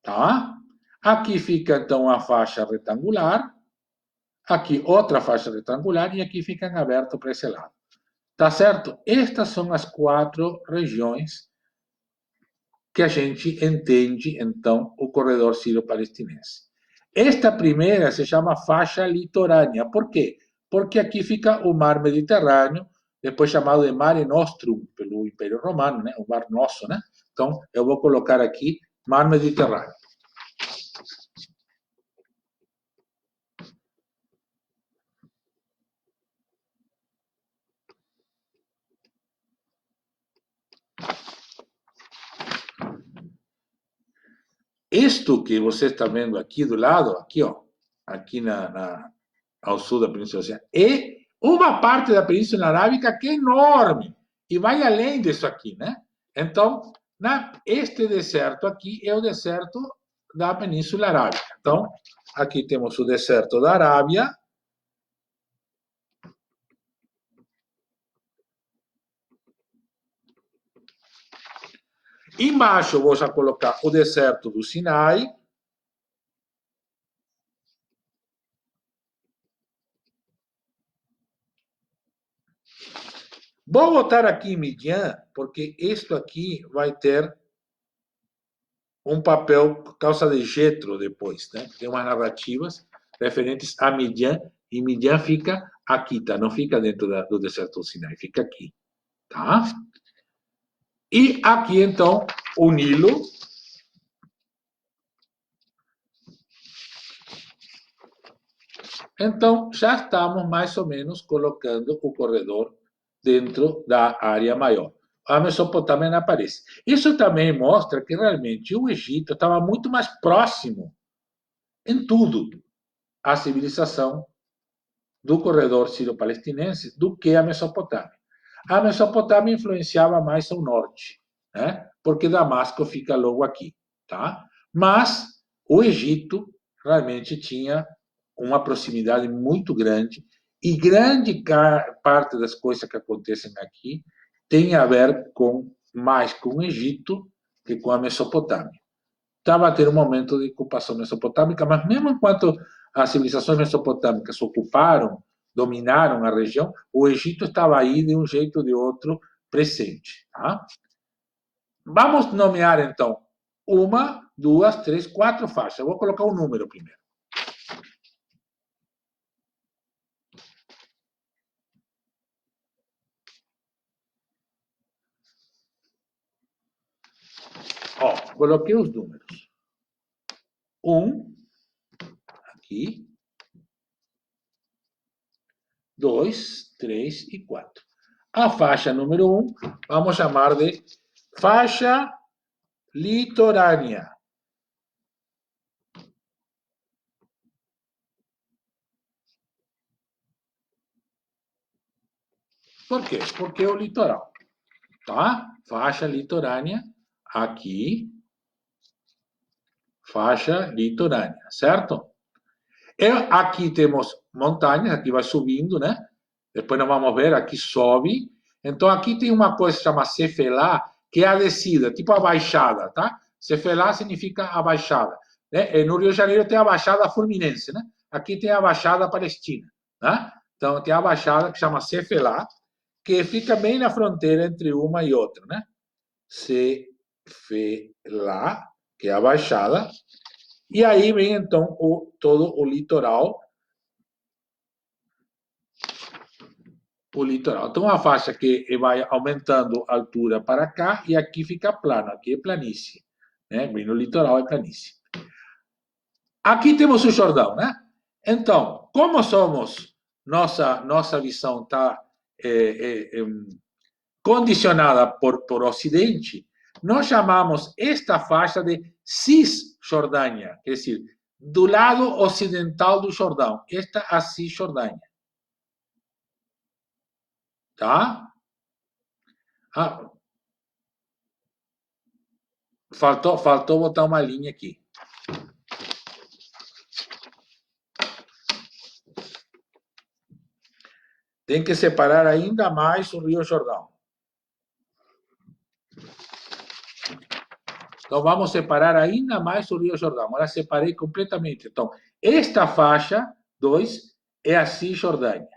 tá? Aqui fica então a faixa retangular, aqui outra faixa retangular e aqui fica aberto para esse lado. Tá certo? Estas são as 4 regiões que a gente entende, então, o corredor sírio-palestinense. Esta primeira se chama faixa litorânea. Por quê? Porque aqui fica o mar Mediterrâneo, depois chamado de Mare Nostrum pelo Império Romano, né? O mar nosso, né? Então, eu vou colocar aqui mar Mediterrâneo. Isto que você está vendo aqui do lado, aqui, ó, aqui ao sul da Península Oceânica, é uma parte da Península Arábica que é enorme e vai além disso aqui, né? Então, este deserto aqui é o deserto da Península Arábica. Então, aqui temos o deserto da Arábia. Embaixo vou já colocar o deserto do Sinai. Vou botar aqui Midian, porque isto aqui vai ter um papel por causa de Jetro depois, né? Tem umas narrativas referentes a Midian, e Midian fica aqui, tá? Não fica dentro do deserto do Sinai, fica aqui, tá? E aqui, então, o Nilo. Então, já estamos mais ou menos colocando o corredor dentro da área maior. A Mesopotâmia não aparece. Isso também mostra que realmente o Egito estava muito mais próximo em tudo à civilização do corredor sírio-palestinense do que a Mesopotâmia. A Mesopotâmia influenciava mais ao norte, né? Porque Damasco fica logo aqui, tá? Mas o Egito realmente tinha uma proximidade muito grande, e grande parte das coisas que acontecem aqui tem a ver mais com o Egito que com a Mesopotâmia. Estava a ter um momento de ocupação mesopotâmica, mas mesmo enquanto as civilizações mesopotâmicas ocuparam, dominaram a região, o Egito estava aí de um jeito ou de outro presente. Tá? Vamos nomear, então, uma, duas, três, quatro faixas. Eu vou colocar um número primeiro. Ó, coloquei os números. 1, aqui. 2, 3 e 4. A faixa número 1, vamos chamar de faixa litorânea. Por quê? Porque é o litoral. Tá? Faixa litorânea, aqui, faixa litorânea, certo? E aqui temos montanhas, aqui vai subindo, né? Depois nós vamos ver, aqui sobe. Então aqui tem uma coisa que se chama cefelá, que é a descida, tipo a baixada, tá? Cefelá significa a baixada. Né? E no Rio de Janeiro tem a Baixada Fluminense, né? Aqui tem a Baixada Palestina, né? Então tem a baixada que chama cefelá, que fica bem na fronteira entre uma e outra, né? Cefelá, que é a baixada, e aí vem então todo o litoral. O litoral. Então, uma faixa que vai aumentando a altura para cá e aqui fica plano, aqui é planície. Né? Bem no litoral é planície. Aqui temos o Jordão, né? Então, como somos, nossa visão está condicionada por Ocidente, nós chamamos esta faixa de Cisjordânia, quer dizer, do lado ocidental do Jordão. Esta é a Cisjordânia. Tá? Ah, faltou botar uma linha aqui. Tem que separar ainda mais o Rio Jordão. Então, vamos separar ainda mais o Rio Jordão. Agora separei completamente. Então, esta faixa 2 é a Cisjordânia,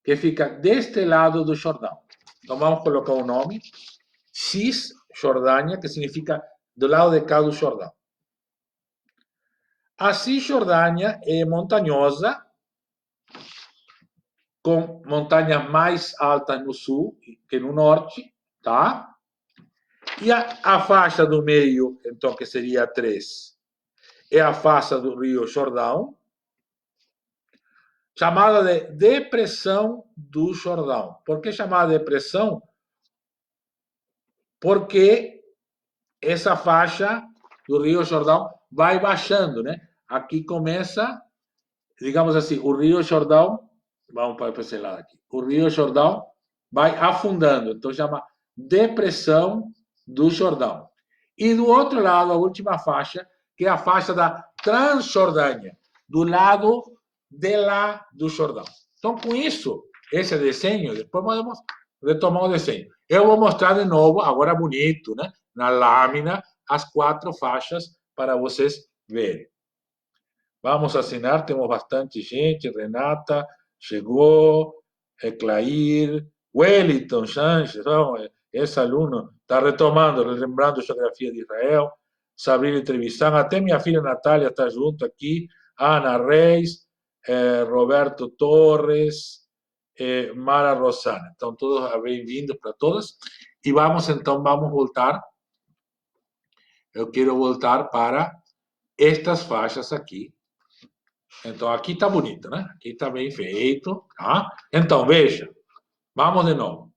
que fica deste lado do Jordão. Então, vamos colocar o nome. Cisjordânia, que significa do lado de cá do Jordão. A Cisjordânia é montanhosa, com montanhas mais altas no sul que no norte, tá? E a faixa do meio, então, que seria 3, é a faixa do Rio Jordão, chamada de Depressão do Jordão. Por que chamada de depressão? Porque essa faixa do Rio Jordão vai baixando, né? Aqui começa, digamos assim, o Rio Jordão, vamos para esse lado aqui, o Rio Jordão vai afundando, então chama Depressão do Jordão. E do outro lado, a última faixa, que é a faixa da Transjordânia, do lado de lá do Jordão. Então, com isso, esse desenho, depois podemos retomar o desenho. Eu vou mostrar de novo, agora bonito, né? Na lâmina, as 4 faixas para vocês verem. Vamos assinar, temos bastante gente. Renata chegou, Clair, Wellington Sanches, esse aluno está retomando, lembrando geografia de Israel. Sabrina Trevisan, até minha filha Natália está junto aqui. Ana Reis, Roberto Torres, Mara Rosana. Então, todos bem-vindos para todos. E vamos voltar. Eu quero voltar para estas faixas aqui. Então, aqui está bonito, né? Aqui está bem feito, tá? Então, veja. Vamos de novo.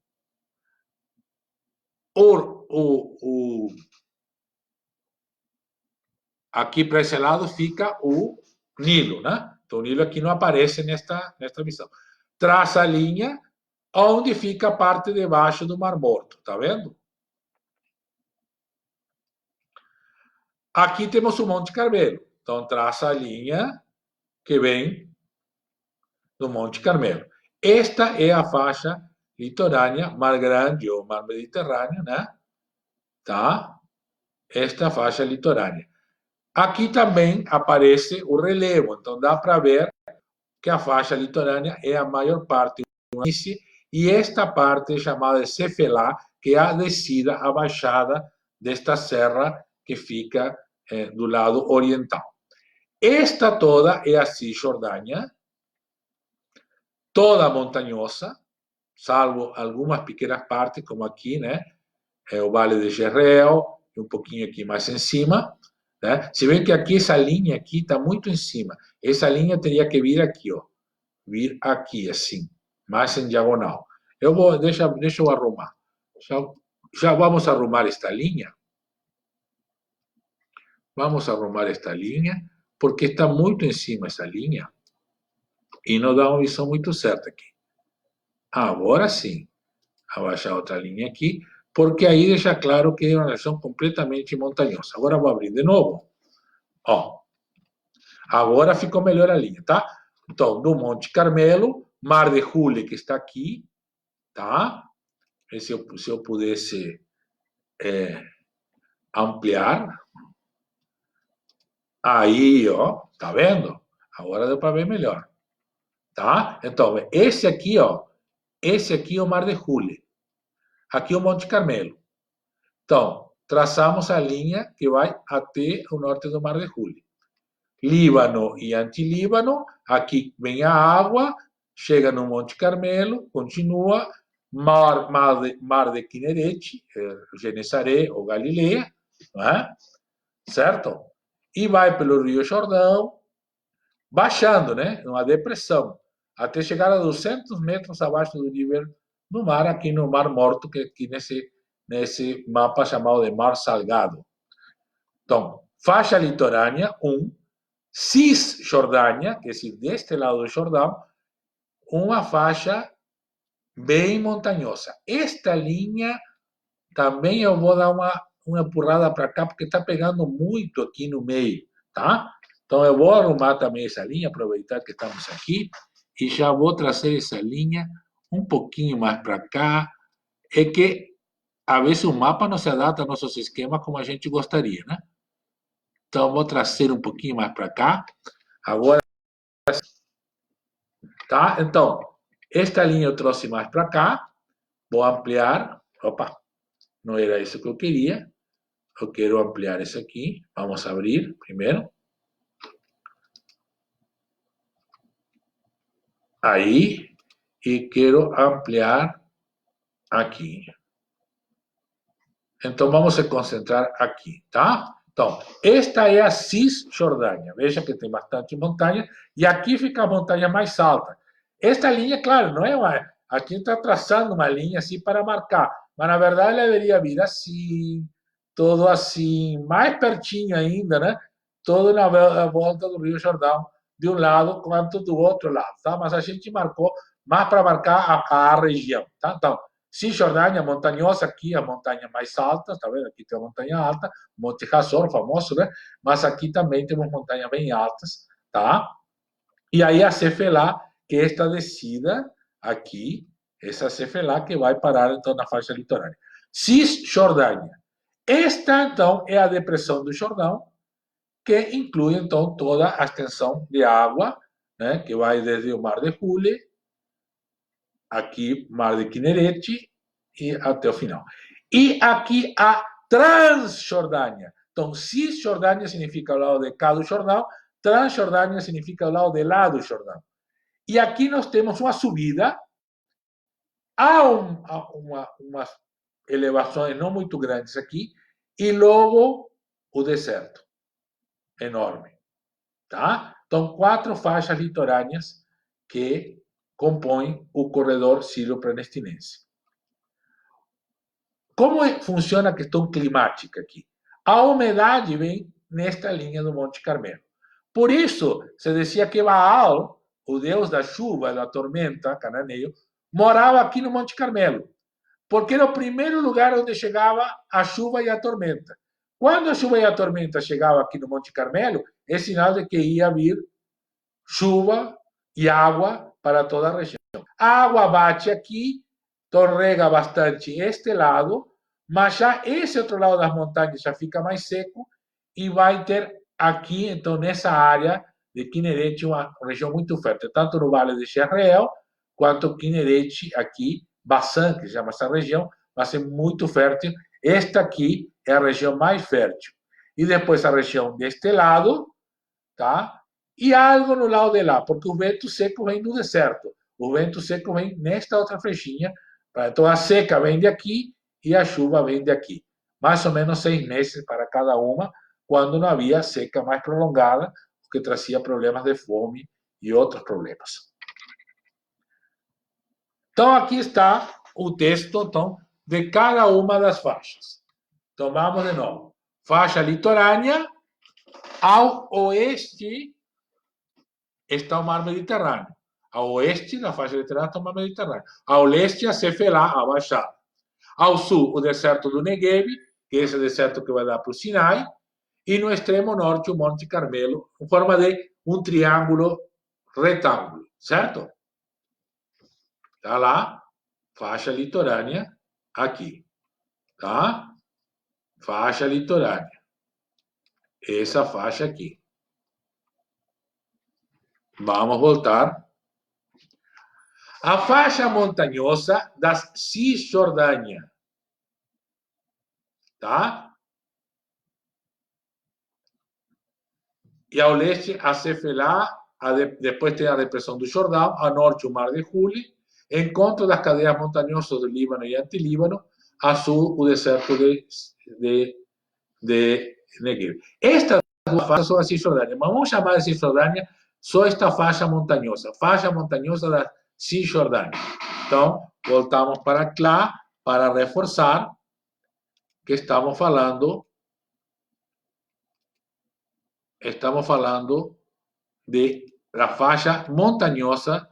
Aqui para esse lado fica o Nilo, né? Então, o Nilo aqui não aparece nesta missão. Traça a linha onde fica a parte de baixo do Mar Morto, tá vendo? Aqui temos o Monte Carmelo. Então, traça a linha que vem do Monte Carmelo. Esta é a faixa litorânea Mar Grande ou Mar Mediterrâneo, né? Tá? Esta é a faixa litorânea. Aqui também aparece o relevo, então dá para ver que a faixa litorânea é a maior parte do índice e esta parte é chamada de Cefelá, que é a descida, a baixada desta serra que fica do lado oriental. Esta toda é a Cisjordânia, toda montanhosa, salvo algumas pequenas partes, como aqui, né? É o Vale de Jerreel, e um pouquinho aqui mais em cima. Né? Se bem que aqui, essa linha aqui está muito em cima. Essa linha teria que vir aqui, ó. Vir aqui, assim, mais em diagonal. Deixa eu arrumar. Já vamos arrumar esta linha. Vamos arrumar esta linha, porque está muito em cima essa linha. E não dá uma visão muito certa aqui. Agora sim. Abaixar outra linha aqui, porque aí deixa claro que é uma região completamente montanhosa. Agora vou abrir de novo. Ó. Agora ficou melhor a linha, tá? Então, do Monte Carmelo, Mar de Jule, que está aqui, tá? Se eu pudesse ampliar. Aí, ó, tá vendo? Agora deu para ver melhor. Tá? Então, esse aqui, ó, esse aqui é o Mar de Jule. Aqui é o Monte Carmelo. Então, traçamos a linha que vai até o norte do Mar de Jule. Líbano e Antilíbano, aqui vem a água, chega no Monte Carmelo, continua, Mar de Kinneret, Genesaré ou Galileia, né? Certo? E vai pelo Rio Jordão, baixando, né? Uma depressão, até chegar a 200 metros abaixo do nível do mar, aqui no Mar Morto, que aqui nesse mapa chamado de Mar Salgado. Então, faixa litorânea, Cisjordânia, quer dizer, deste lado do Jordão, uma faixa bem montanhosa. Esta linha também eu vou dar uma empurrada para cá, porque está pegando muito aqui no meio, tá? Então eu vou arrumar também essa linha, aproveitar que estamos aqui, e já vou trazer essa linha um pouquinho mais para cá. É que, às vezes, o mapa não se adapta a nossos esquemas como a gente gostaria, né? Então, vou trazer um pouquinho mais para cá. Agora, tá? Então, esta linha eu trouxe mais para cá. Vou ampliar. Opa, não era isso que eu queria. Eu quero ampliar isso aqui. Vamos abrir primeiro. Aí. E quero ampliar aqui. Então, vamos se concentrar aqui, tá? Então, esta é a Cisjordânia. Veja que tem bastante montanha. E aqui fica a montanha mais alta. Esta linha, claro, não é uma... Aqui está traçando uma linha assim para marcar. Mas, na verdade, ela deveria vir assim, todo assim, mais pertinho ainda, né? Todo na volta do Rio Jordão, de um lado quanto do outro lado, tá? Mas a gente marcou mais para marcar a região, tá? Então, Cisjordânia, montanhosa, aqui a montanha mais alta, tá vendo? Aqui tem a montanha alta, Monte Razor, famoso, né? Mas aqui também temos montanhas bem altas, tá? E aí a Cefelá, que é esta descida aqui, essa Cefelá que vai parar então na faixa litorânea. Cisjordânia. Esta, então, é a depressão do Jordão, que inclui, então, toda a extensão de água, né? Que vai desde o Mar de Jule, aqui Mar de Kinneret e até o final. E aqui a Transjordânia. Então, Cisjordânia significa ao lado de cá do Jordão, Transjordânia significa ao lado de lá do Jordão. E aqui nós temos uma subida a umas elevações não muito grandes aqui, e logo o deserto enorme. Tá? Então, 4 faixas litorâneas que compõem o corredor sírio-palestinense. Como funciona a questão climática aqui? A umidade vem nesta linha do Monte Carmelo. Por isso, se dizia que Baal, o deus da chuva e da tormenta, cananeu, morava aqui no Monte Carmelo, porque era o primeiro lugar onde chegava a chuva e a tormenta. Quando a chuva e a tormenta chegavam aqui no Monte Carmelo, é sinal de que ia vir chuva e água para toda a região. A água bate aqui, torrega bastante este lado, mas já esse outro lado das montanhas já fica mais seco e vai ter aqui, então, nessa área de Kinnerete, uma região muito fértil, tanto no Vale de Xerreel, quanto Kinnerete aqui, Bassan, que se chama essa região, vai ser muito fértil. Esta aqui é a região mais fértil. E depois a região deste lado, tá? E algo no lado de lá, porque o vento seco vem do deserto. O vento seco vem nesta outra flechinha. Então a seca vem de aqui e a chuva vem de aqui. Mais ou menos 6 meses para cada uma, quando não havia seca mais prolongada, o que trazia problemas de fome e outros problemas. Então aqui está o texto então, de cada uma das faixas. Então vamos de novo. Faixa litorânea, ao oeste está o mar Mediterrâneo. Ao oeste, na faixa litorânea, está o mar Mediterrâneo. Ao leste, a Cefelá, a Baixada. Ao sul, o deserto do Negev, que é esse deserto que vai dar para o Sinai. E no extremo norte, o Monte Carmelo, em forma de um triângulo retângulo, certo? Está lá, faixa litorânea, aqui. Tá? Faixa litorânea. Essa faixa aqui. Vamos voltar. A faixa montanhosa da Cisjordânia. Tá? E ao leste, a Cefelá, depois tem a depressão do Jordão, a norte, o Mar de Juli, encontro das cadeias montanhosas do Líbano e Antilíbano, a sul, o deserto de Negev. Estas duas faixas são a Cisjordânia, mas vamos chamar de Cisjordânia só esta faixa montanhosa da Cisjordânia. Então, voltamos para lá para reforçar que estamos falando de la faixa montanhosa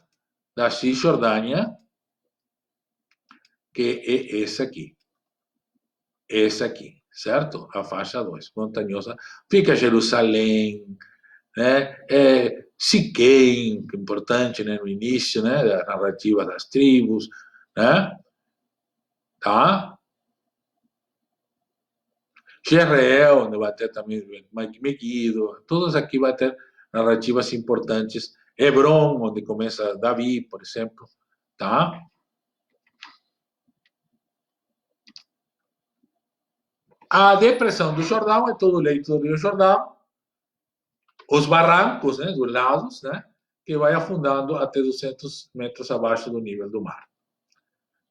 da Cisjordânia, que é essa aqui. Essa aqui, certo? A faixa 2, montanhosa. Fica Jerusalém, né? Siquém, que é importante, né? No início, né? Da narrativa das tribos, né? Tá? Xerreel, onde vai ter também Megiddo, todos aqui vai ter narrativas importantes. Hebron, onde começa Davi, por exemplo, tá? A depressão do Jordão é todo o leito do Rio Jordão, os barrancos, né, dos lados, né, que vai afundando até 200 metros abaixo do nível do mar.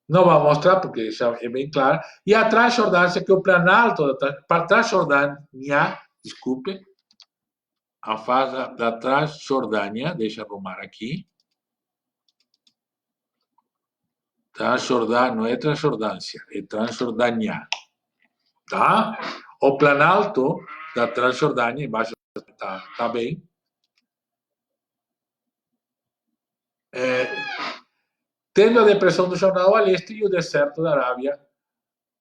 Não vou mostrar porque já é bem claro. E a Transjordânia, que é o planalto para Transjordânia, desculpe, a fase da Transjordânia, deixa eu arrumar aqui. Transjordânia, não é Transjordância, é Transjordânia. Tá? O planalto da Transjordânia, embaixo tá bem. Tendo a depressão do Jordão a leste e o deserto da Arábia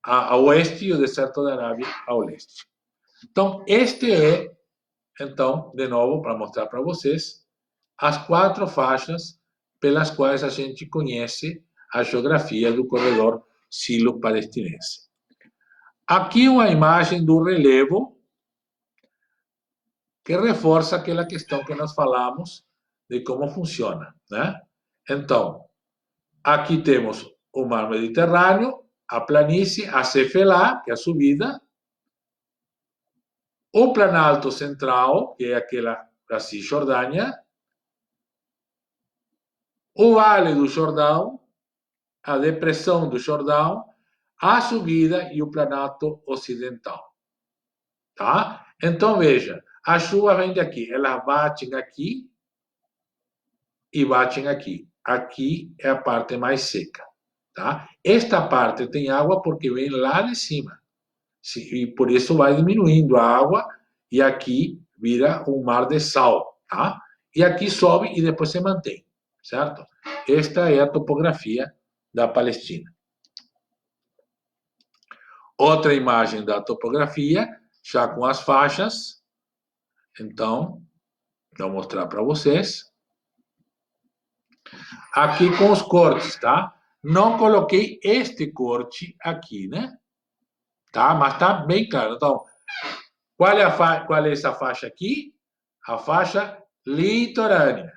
a oeste e o deserto da Arábia ao leste. Então, este é, então, de novo, para mostrar para vocês, as 4 faixas pelas quais a gente conhece a geografia do corredor silo-palestinense. Aqui uma imagem do relevo que reforça aquela questão que nós falamos de como funciona, né? Então, aqui temos o mar Mediterrâneo, a planície, a Cefelá, que é a subida, o Planalto Central, que é aquela da Cisjordânia, o Vale do Jordão, a depressão do Jordão, a subida e o Planalto Ocidental. Tá? Então, veja, a chuva vem daqui, elas batem aqui e batem aqui. Aqui é a parte mais seca. Tá? Esta parte tem água porque vem lá de cima. E por isso vai diminuindo a água e aqui vira um mar de sal. Tá? E aqui sobe e depois se mantém. Certo? Esta é a topografia da Palestina. Outra imagem da topografia já com as faixas. Então, vou mostrar para vocês. Aqui com os cortes, tá? Não coloquei este corte aqui, né? Tá? Mas tá bem claro. Então, qual é essa faixa aqui? A faixa litorânea.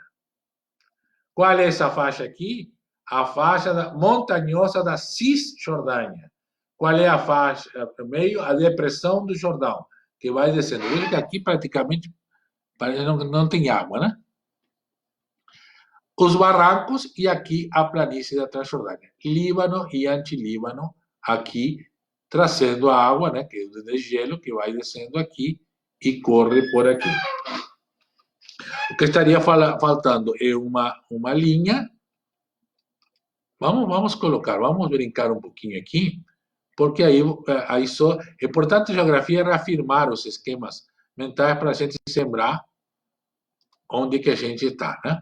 Qual é essa faixa aqui? A faixa montanhosa da Cisjordânia. Qual é a faixa meio? A depressão do Jordão, que vai descendo. Veja que aqui praticamente não tem água, né? Os barrancos e aqui a planície da Transjordânia. Líbano e Antilíbano aqui trazendo a água, né, que é o desgelo que vai descendo aqui e corre por aqui. O que estaria faltando é uma linha. Vamos colocar, vamos brincar um pouquinho aqui, porque aí só é importante a geografia reafirmar os esquemas mentais para a gente lembrar onde que a gente está, né?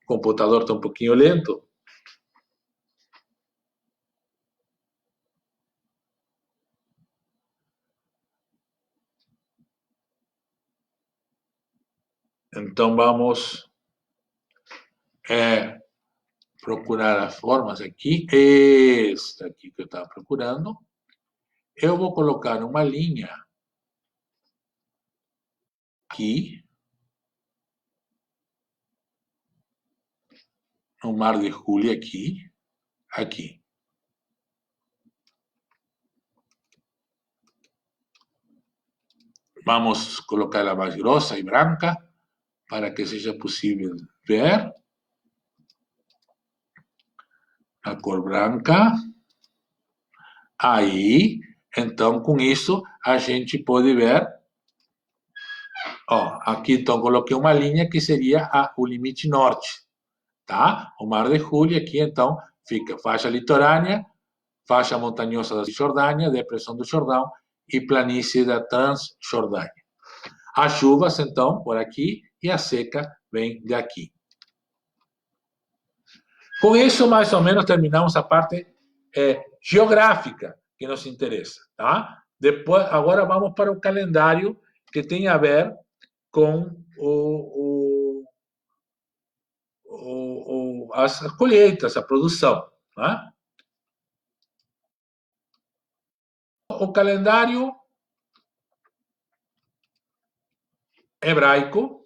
O computador está um pouquinho lento. Então, vamos procurar as formas aqui. Esta aqui que eu estava procurando. Eu vou colocar uma linha aqui. No Mar de Julho aqui. Aqui. Vamos colocar a mais grossa e branca para que seja possível ver. A cor branca. Aí, então, com isso, a gente pode ver. Ó, aqui, então, coloquei uma linha que seria o limite norte. Tá? O Mar de Julho aqui, então, fica faixa litorânea, faixa montanhosa da Cisjordânia, depressão do Jordão e planície da Transjordânia. As chuvas, então, por aqui, e a seca vem daqui. Com isso, mais ou menos, terminamos a parte geográfica que nos interessa. Tá? Depois, agora vamos para o calendário que tem a ver com as colheitas, a produção. Tá? O calendário hebraico,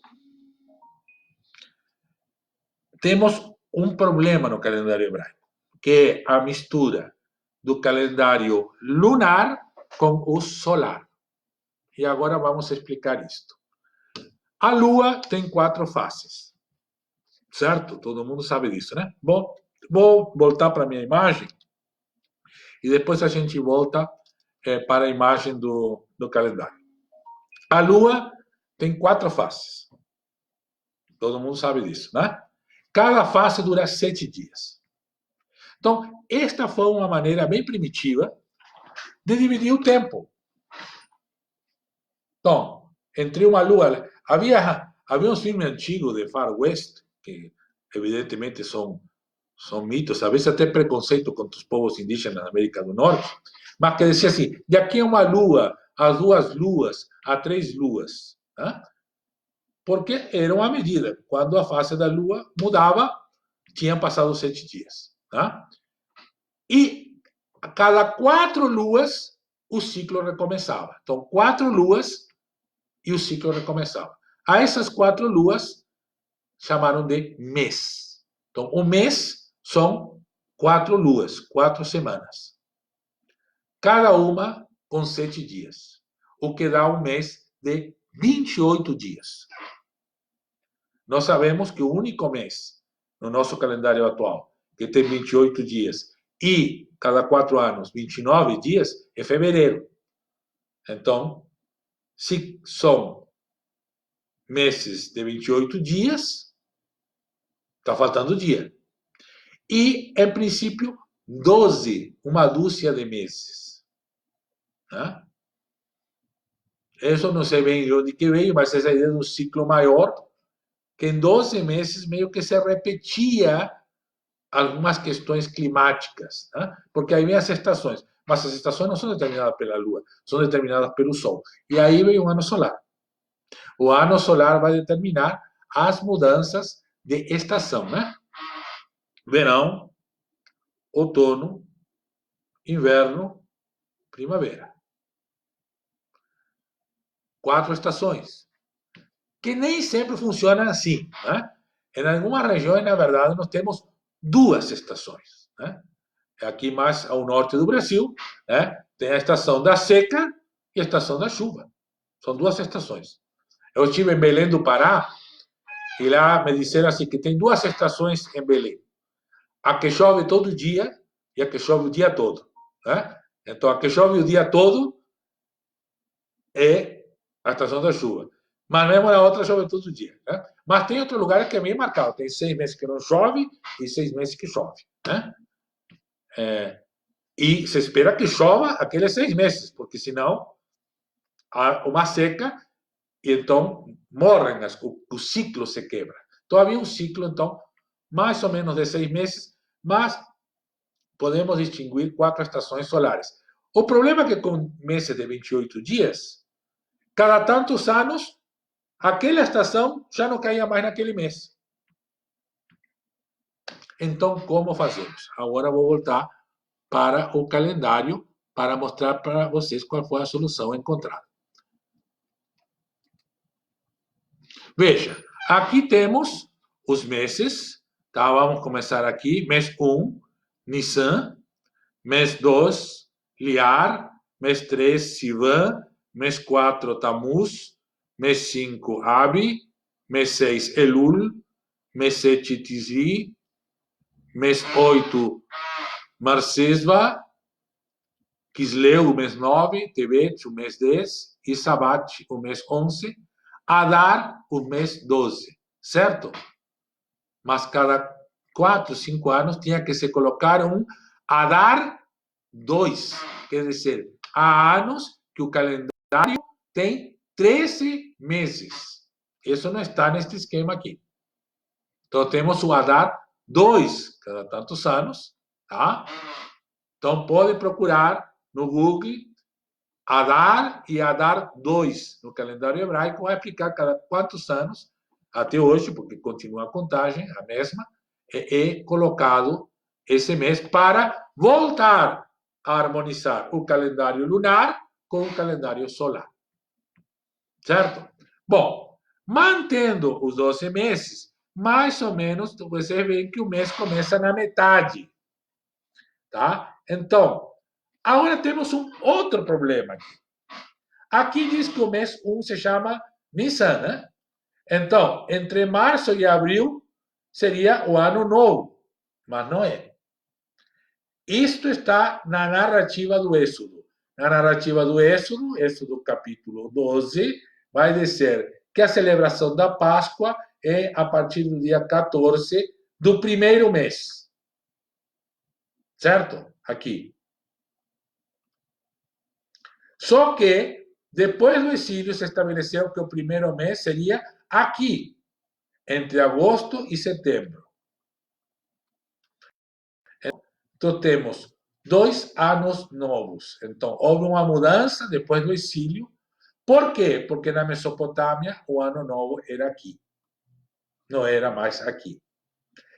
temos um problema no calendário hebraico, que é a mistura do calendário lunar com o solar. E agora vamos explicar isto. A Lua tem 4 faces, certo? Todo mundo sabe disso, né? Bom, vou voltar para a minha imagem e depois a gente volta para a imagem do calendário. A Lua tem 4 faces. Todo mundo sabe disso, né? Cada face dura 7 dias. Então, esta foi uma maneira bem primitiva de dividir o tempo. Então, entre uma lua... Havia uns filmes antigos de Far West, que evidentemente são mitos, às vezes até preconceito contra os povos indígenas da América do Norte, mas que dizia assim, de aqui a uma lua, a 2 luas, a 3 luas. Né? Porque era uma medida. Quando a fase da lua mudava, tinham passado 7 dias. Tá? E a cada 4 luas, o ciclo recomeçava. Então, 4 luas e o ciclo recomeçava. A essas 4 luas, chamaram de mês. Então, o mês são 4 luas, 4 semanas. Cada uma com 7 dias. O que dá um mês de 28 dias. Nós sabemos que o único mês no nosso calendário atual que tem 28 dias e cada 4 anos 29 dias é fevereiro. Então, se são meses de 28 dias, está faltando dia. E, em princípio, 12, uma dúzia de meses. Né? Isso não sei bem de onde que veio, mas essa ideia de um ciclo maior, que em 12 meses meio que se repetia algumas questões climáticas, né? Porque aí vem as estações. mas as estações não são determinadas pela Lua, são determinadas pelo Sol. E aí vem o ano solar. O ano solar vai determinar as mudanças de estação, né? Verão, outono, inverno, primavera. 4 estações, que nem sempre funcionam assim, né? Em algumas regiões, na verdade, nós temos 2 estações, né? Aqui mais ao norte do Brasil, né? Tem a estação da seca e a estação da chuva. São 2 estações. Eu estive em Belém do Pará e lá me disseram assim que tem 2 estações em Belém. A que chove todo dia e a que chove o dia todo, né? Então, a que chove o dia todo é a estação da chuva. Mas mesmo na outra chove todo dia, né? Mas tem outros lugares que é meio marcado. Tem 6 meses que não chove e 6 meses que chove, né? E se espera que chova aqueles 6 meses, porque senão há uma seca e então morrem, o ciclo se quebra. Então havia um ciclo, então, mais ou menos de 6 meses, mas podemos distinguir 4 estações solares. O problema é que com meses de 28 dias, cada tantos anos, aquela estação já não caía mais naquele mês. Então, como fazemos? Agora vou voltar para o calendário para mostrar para vocês qual foi a solução encontrada. Veja, aqui temos os meses, tá? Vamos começar aqui. Mês 1, Nissan. Mês 2, Liar. Mês 3, Sivan. Mês 4, Tammuz. Mês 5, Abi. Mês 6, Elul. Mês 7, Tisri. Mês 8, Marsesva. Kisleu, o mês 9. Tebet, o mês 10. E Sabat, o mês 11. Adar, o mês 12, certo? Mas cada 4, 5 anos tinha que se colocar um Adar 2. Quer dizer, há anos que o calendário tem 13 meses. Isso não está neste esquema aqui. Então, temos o Adar 2, cada tantos anos, tá? Então, pode procurar no Google Adar e Adar 2 no calendário hebraico, vai aplicar cada quantos anos, até hoje, porque continua a contagem, a mesma, é colocado esse mês para voltar a harmonizar o calendário lunar com o calendário solar. Certo? Bom, mantendo os 12 meses, mais ou menos, você vê que o mês começa na metade. Tá? Então, agora temos um outro problema aqui. Aqui diz que o mês 1 se chama Nissan, né? Então, entre março e abril seria o ano novo, mas não é. Isto está na narrativa do Êxodo. Na narrativa do Êxodo, Êxodo capítulo 12, vai dizer que a celebração da Páscoa é a partir do dia 14 do primeiro mês. Certo? Aqui. Só que depois do exílio, se estabeleceu que o primeiro mês seria aqui, entre agosto e setembro. Então, temos 2 anos novos. Então, houve uma mudança depois do exílio. Por quê? Porque na Mesopotâmia o ano novo era aqui. Não era mais aqui.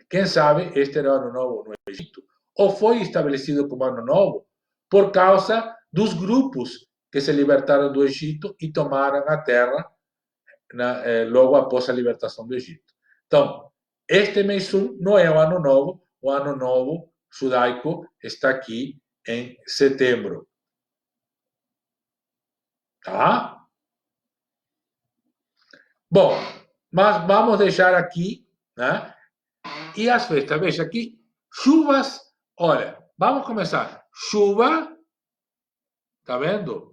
Quem sabe este era o ano novo no Egito. Ou foi estabelecido como ano novo por causa dos grupos que se libertaram do Egito e tomaram a terra logo após a libertação do Egito. Então, este mês 1 não é o ano novo judaico está aqui em setembro. Tá? Bom, mas vamos deixar aqui, né? E as festas, veja aqui, chuvas, olha, vamos começar. Chuva, tá vendo?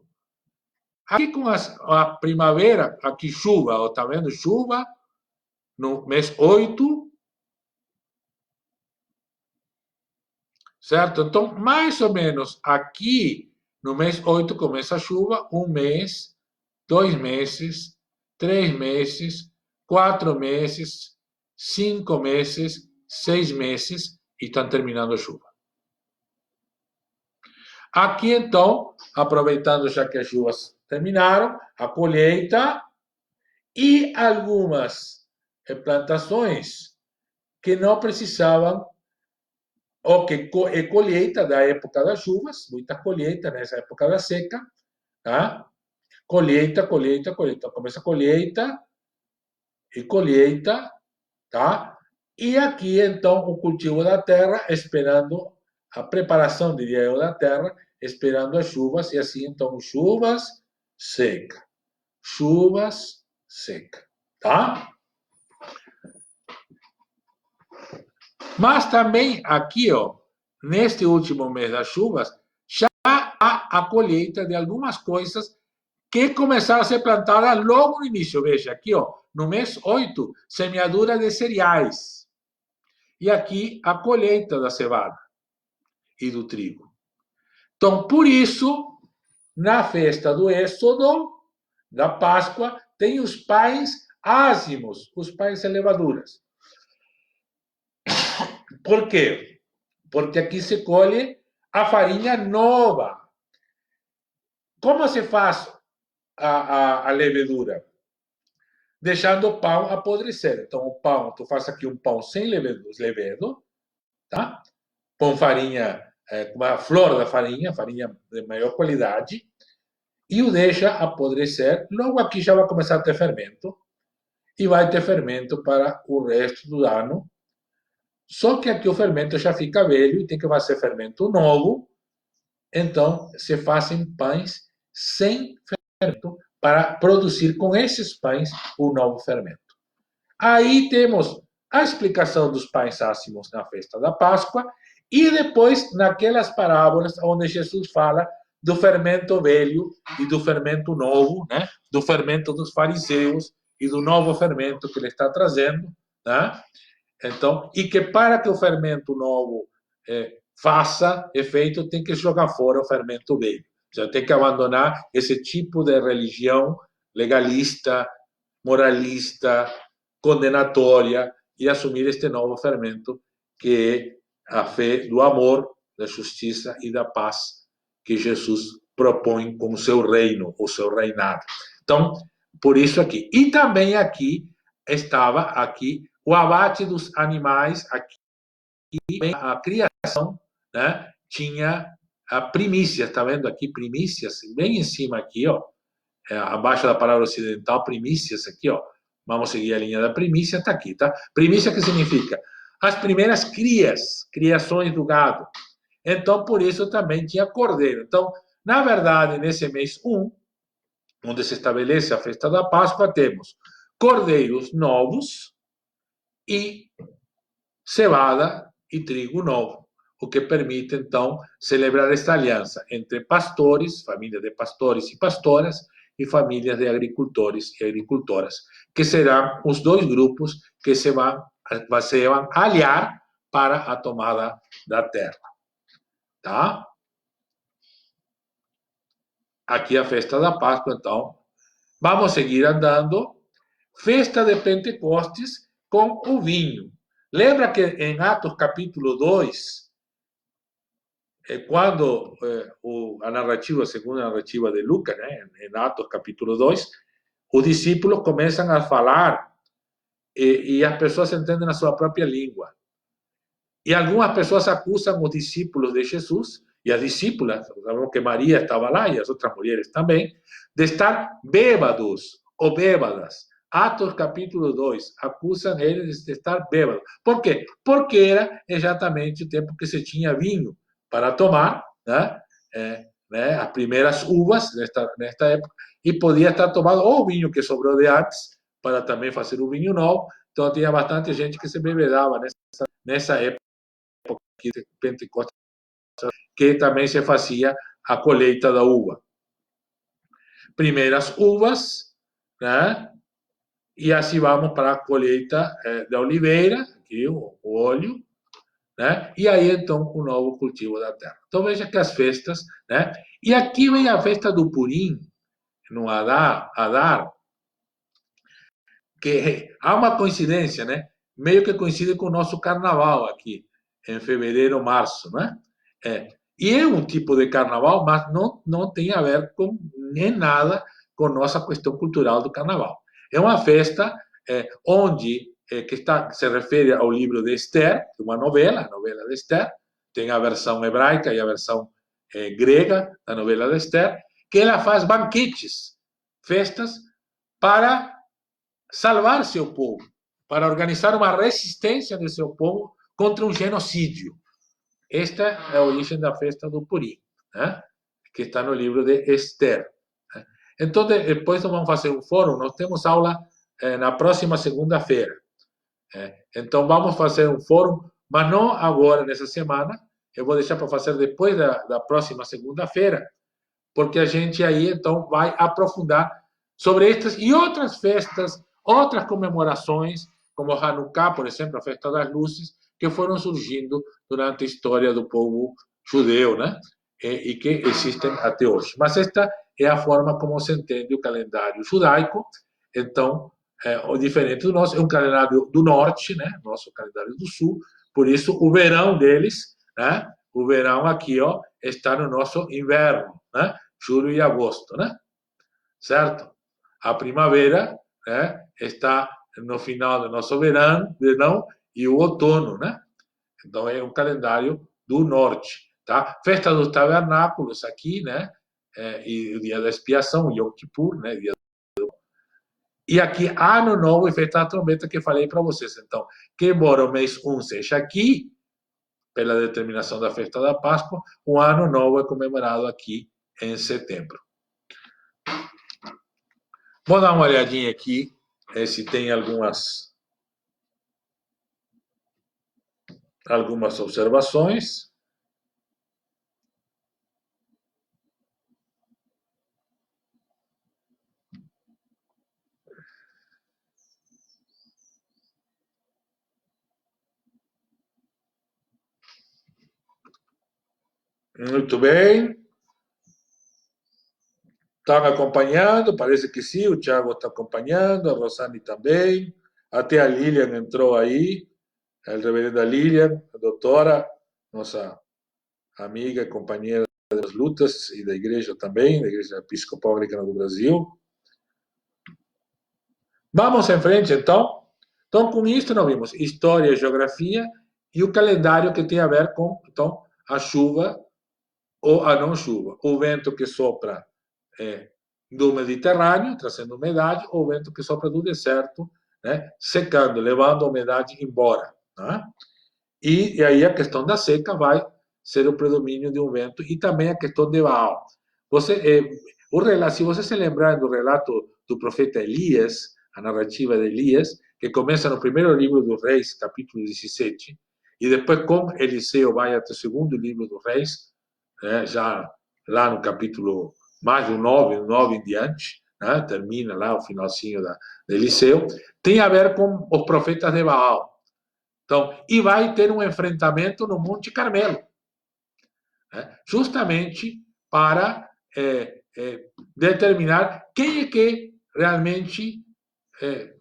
Aqui com a primavera, aqui chuva, ó, tá vendo? Chuva no mês 8, certo? Então, mais ou menos aqui no mês 8 começa a chuva, 1 mês, 2 meses, 3 meses, 4 meses, 5 meses, 6 meses e estão terminando a chuva. Aqui, então, aproveitando já que as chuvas terminaram, a colheita e algumas plantações que não precisavam, ou que é colheita da época das chuvas, muita colheita nessa época da seca, tá? Colheita, colheita, colheita. Começa a colheita e colheita, tá? E aqui, então, o cultivo da terra, esperando a preparação, diria eu, da terra, esperando as chuvas, e assim, então, chuvas, seca. Chuvas, seca, tá? Mas também aqui, ó, neste último mês das chuvas, já há a colheita de algumas coisas que começaram a ser plantadas logo no início. Veja, aqui, ó, no mês 8, semeadura de cereais. E aqui a colheita da cevada e do trigo. Então, por isso, na festa do Êxodo, da Páscoa, tem os pães ázimos, os pães sem levaduras. Por quê? Porque aqui se colhe a farinha nova. Como se faz a levedura? Deixando o pão apodrecer. Então, o pão, tu faz aqui um pão sem levedo, tá? Com farinha, com a flor da farinha de maior qualidade, e o deixa apodrecer. Logo aqui já vai começar a ter fermento, e vai ter fermento para o resto do ano. Só que aqui o fermento já fica velho e tem que fazer fermento novo. Então, se fazem pães sem fermento para produzir com esses pães o novo fermento. Aí temos a explicação dos pães ácimos na festa da Páscoa e depois naquelas parábolas onde Jesus fala do fermento velho e do fermento novo, né? Do fermento dos fariseus e do novo fermento que ele está trazendo, né? Então, e que para que o fermento novo faça efeito, tem que jogar fora o fermento velho. Você tem que abandonar esse tipo de religião legalista, moralista, condenatória e assumir este novo fermento que é a fé do amor, da justiça e da paz que Jesus propõe como seu reino, o seu reinado. Então, por isso aqui. E também aqui estava aqui o abate dos animais, aqui a criação, né? Tinha a primícia, está vendo aqui primícias, bem em cima aqui, ó, abaixo da palavra ocidental, primícias aqui, ó. Vamos seguir a linha da primícia, está aqui, tá? Primícia que significa as primeiras criações do gado. Então, por isso também tinha cordeiro. Então, na verdade, nesse mês 1, onde se estabelece a festa da Páscoa, temos cordeiros novos e cevada e trigo novo, o que permite, então, celebrar esta aliança entre pastores, família de pastores e pastoras, e famílias de agricultores e agricultoras, que serão os dois grupos que se vão aliar para a tomada da terra. Tá? Aqui a festa da Páscoa, então. Vamos seguir andando. Festa de Pentecostes com o vinho. Lembra que em Atos capítulo 2, quando a narrativa, segundo a narrativa de Lucas, né, em Atos capítulo 2, os discípulos começam a falar e as pessoas entendem a sua própria língua. E algumas pessoas acusam os discípulos de Jesus e as discípulas, sabemos que Maria estava lá e as outras mulheres também, de estar bêbados ou bêbadas. Atos capítulo 2, acusam eles de estar bêbados. Por quê? Porque era exatamente o tempo que se tinha vinho para tomar, né? As primeiras uvas nesta época, e podia estar tomando ou o vinho que sobrou de antes, para também fazer o vinho novo. Então tinha bastante gente que se bebedava nessa época de Pentecostes, que também se fazia a colheita da uva. Primeiras uvas, né? E assim vamos para a colheita da oliveira, aqui o óleo, né? E aí então o novo cultivo da terra. Então veja que as festas, né? E aqui vem a festa do Purim, no Adar, que há uma coincidência, né? Meio que coincide com o nosso carnaval aqui, em fevereiro, março, né? E é um tipo de carnaval, mas não tem a ver com nem nada com nossa questão cultural do carnaval. É uma festa onde se refere ao livro de Esther, uma novela, a novela de Esther, tem a versão hebraica e a versão grega da novela de Esther, que ela faz banquetes, festas, para salvar seu povo, para organizar uma resistência de seu povo contra um genocídio. Esta é a origem da festa do Purim, né? Que está no livro de Esther. Então, depois nós vamos fazer um fórum, nós temos aula na próxima segunda-feira. Então, vamos fazer um fórum, mas não agora, nessa semana, eu vou deixar para fazer depois da próxima segunda-feira, porque a gente aí, então, vai aprofundar sobre estas e outras festas, outras comemorações, como Hanukkah, por exemplo, a Festa das Luzes, que foram surgindo durante a história do povo judeu, né? E que existem até hoje. Mas esta é a forma como se entende o calendário judaico. Então, o diferente do nosso é um calendário do norte, né? Nosso calendário do sul. Por isso, o verão deles, né? O verão aqui, ó, está no nosso inverno, né? Julho e agosto, né? Certo? A primavera, né, está no final do nosso verão e o outono, né? Então é um calendário do norte, tá? Festa dos tabernáculos aqui, né? E o dia da expiação, Yom Kippur, né? E aqui Ano Novo e Festa da Trombeta que falei para vocês. Então, que embora o mês 1 seja aqui, pela determinação da Festa da Páscoa, o Ano Novo é comemorado aqui em setembro. Vou dar uma olhadinha aqui se tem algumas observações. Muito bem. Está me acompanhando? Parece que sim. O Thiago está acompanhando, a Rosane também. Até a Lilian entrou aí. A reverenda Lilian, a doutora, nossa amiga e companheira das lutas e da igreja também, da Igreja Episcopal Anglicana do Brasil. Vamos em frente, então. Então, com isso, nós vimos história, geografia e o calendário que tem a ver com, então, a chuva ou a não chuva. O vento que sopra do Mediterrâneo, trazendo umidade, ou o vento que sopra do deserto, né, secando, levando a umidade embora. Né? E aí a questão da seca vai ser o predomínio de um vento e também a questão de Baal. Se você se lembrar do relato do profeta Elias, a narrativa de Elias, que começa no primeiro livro dos Reis, capítulo 17, e depois com Eliseu vai até o segundo livro dos Reis, já lá no capítulo mais do 9 em diante, né? Termina lá o finalzinho de Eliseu, tem a ver com os profetas de Baal. Então, e vai ter um enfrentamento no Monte Carmelo, né? Justamente para determinar quem é que realmente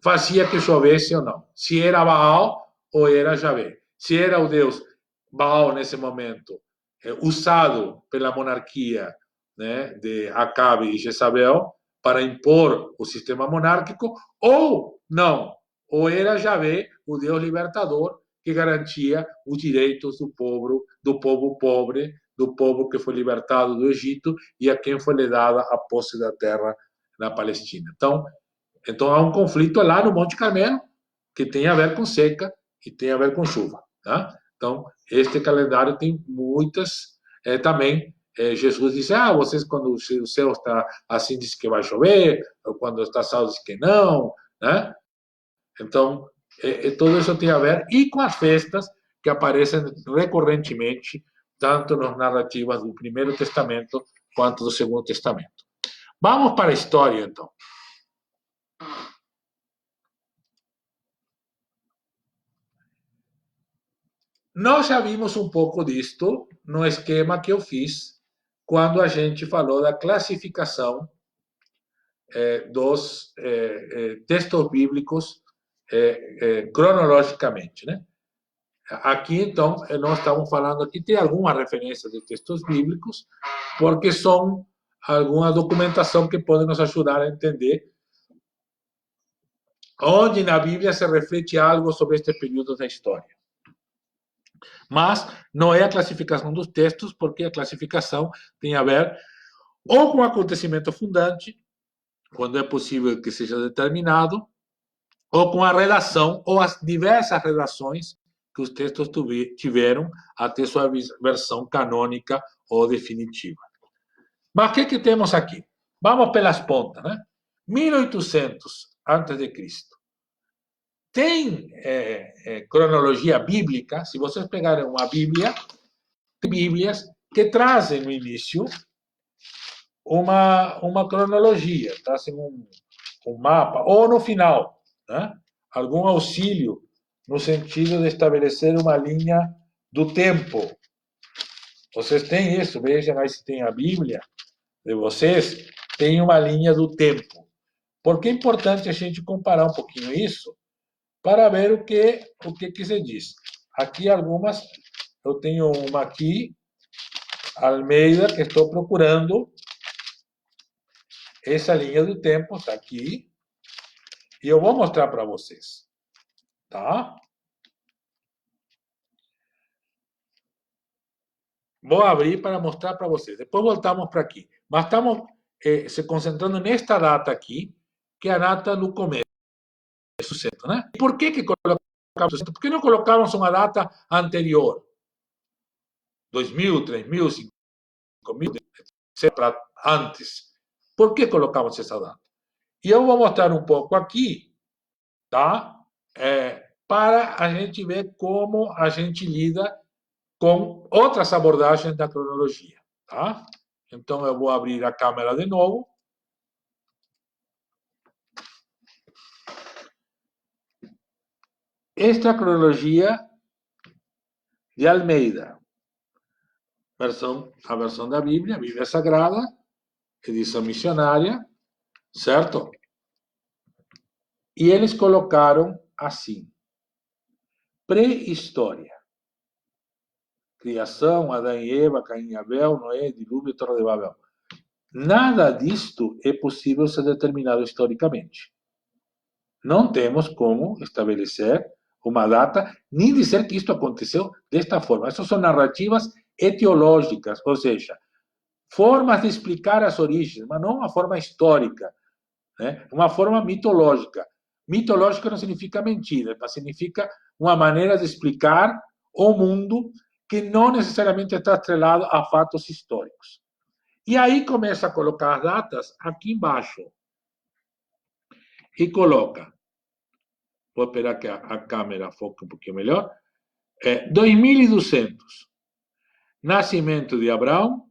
fazia que chovesse ou não. Se era Baal ou era Javé. Se era o deus Baal nesse momento, usado pela monarquia, né, de Acabe e Jezabel para impor o sistema monárquico, ou não, ou era Javé, o Deus libertador, que garantia os direitos do povo pobre, do povo que foi libertado do Egito e a quem foi lhe dada a posse da terra na Palestina. Então há um conflito lá no Monte Carmelo que tem a ver com seca e tem a ver com chuva. Tá? Então, este calendário tem muitas também. Jesus disse: vocês, quando o céu está assim, diz que vai chover, ou quando está sal, diz que não. Né? Então, tudo isso tem a ver, e com as festas que aparecem recorrentemente, tanto nas narrativas do Primeiro Testamento quanto do Segundo Testamento. Vamos para a história, então. Nós já vimos um pouco disto no esquema que eu fiz quando a gente falou da classificação dos textos bíblicos cronologicamente, né? Aqui, então, nós estamos falando aqui, tem algumas referências de textos bíblicos, porque são alguma documentação que pode nos ajudar a entender onde na Bíblia se reflete algo sobre este período da história. Mas não é a classificação dos textos, porque a classificação tem a ver ou com o acontecimento fundante, quando é possível que seja determinado, ou com a redação, ou as diversas redações que os textos tiveram até sua versão canônica ou definitiva. Mas o que temos aqui? Vamos pelas pontas, né? 1800 a.C. Tem cronologia bíblica. Se vocês pegarem uma Bíblia, tem Bíblias que trazem no início uma cronologia, trazem um mapa, ou no final, né? Algum auxílio no sentido de estabelecer uma linha do tempo. Vocês têm isso, vejam aí se tem a Bíblia de vocês, tem uma linha do tempo. Porque é importante a gente comparar um pouquinho isso para ver o que se diz. Aqui algumas, eu tenho uma aqui, Almeida, que estou procurando. Essa linha do tempo está aqui. E eu vou mostrar para vocês. Tá? Vou abrir para mostrar para vocês. Depois voltamos para aqui. Mas estamos se concentrando nesta data aqui, que é a data do começo, né? E por que colocamos? Por que não colocamos uma data anterior? 2000, 3000, 5000, etc. Antes. Por que colocamos essa data? E eu vou mostrar um pouco aqui, tá? Para a gente ver como a gente lida com outras abordagens da cronologia, tá? Então eu vou abrir a câmera de novo. Esta é a cronologia de Almeida, a versão da Bíblia, a Bíblia Sagrada, edição missionária, certo? E eles colocaram assim: pré-história. Criação, Adão e Eva, Caim e Abel, Noé, dilúvio, Torre de Babel. Nada disto é possível ser determinado historicamente. Não temos como estabelecer uma data, nem dizer que isto aconteceu desta forma. Essas são narrativas etiológicas, ou seja, formas de explicar as origens, mas não uma forma histórica, né? Uma forma mitológica. Mitológica não significa mentira, mas significa uma maneira de explicar o mundo que não necessariamente está atrelado a fatos históricos. E aí começa a colocar as datas aqui embaixo. E coloca, vou esperar que a câmera foque um pouquinho melhor, 2200, nascimento de Abraão,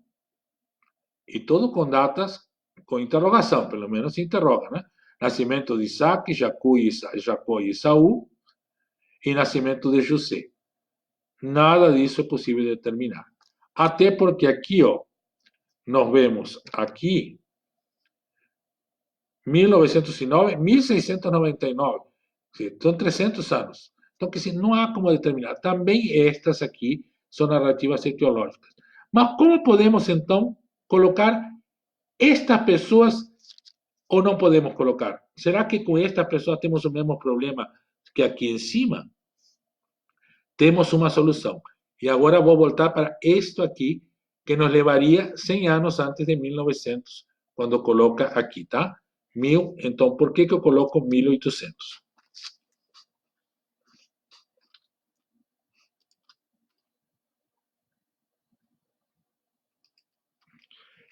e tudo com datas com interrogação, pelo menos se interroga, né? Nascimento de Isaac, Jacó e Esaú, e nascimento de José. Nada disso é possível determinar. Até porque aqui, ó, nós vemos aqui 1909, 1699, são 300 anos. Então, que não há como determinar. Também estas aqui são narrativas etiológicas. Mas como podemos, então, colocar estas pessoas ou não podemos colocar? Será que com estas pessoas temos o mesmo problema que aqui em cima? Temos uma solução. E agora vou voltar para isto aqui, que nos levaria 100 anos antes de 1900, quando coloca aqui, tá? Então, por que eu coloco 1800?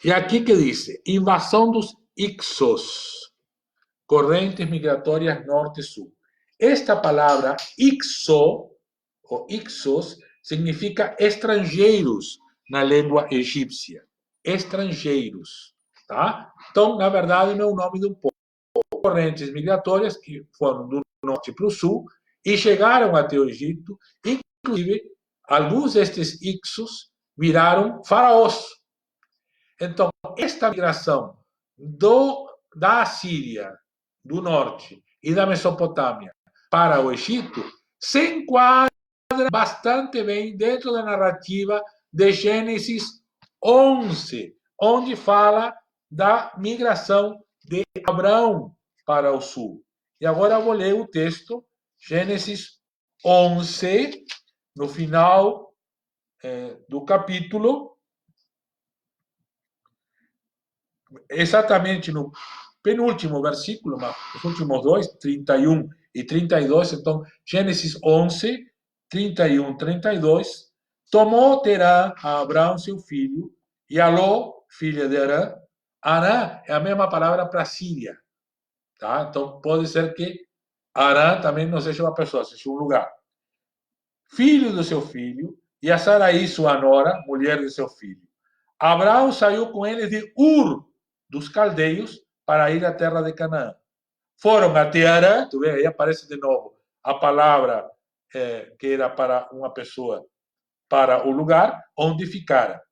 E aqui que diz, invasão dos Ixos, correntes migratórias norte-sul. Esta palavra Ixo, ou Ixos, significa estrangeiros na língua egípcia. Estrangeiros, tá? Então, na verdade, não é o nome de um povo. Correntes migratórias que foram do norte para o sul e chegaram até o Egito. Inclusive, alguns destes Ixos viraram faraós. Então, esta migração da Assíria, do norte, e da Mesopotâmia para o Egito se enquadra bastante bem dentro da narrativa de Gênesis 11, onde fala da migração de Abraão para o sul. E agora eu vou ler o texto, Gênesis 11, no final do capítulo, exatamente no penúltimo versículo, mas os últimos dois, 31 e 32, então, Gênesis 11, 31, 32, tomou Terã a Abraão, seu filho, e a Ló, filha de Arã. Arã é a mesma palavra para Síria, tá? Então, pode ser que Arã também não seja uma pessoa, seja um lugar. Filho do seu filho, e a Saraí, sua nora, mulher de seu filho. Abraão saiu com eles de Ur, dos caldeus, para ir à terra de Canaã. Foram até Arã, tu vê, aí aparece de novo a palavra que era para uma pessoa, para o lugar onde ficara.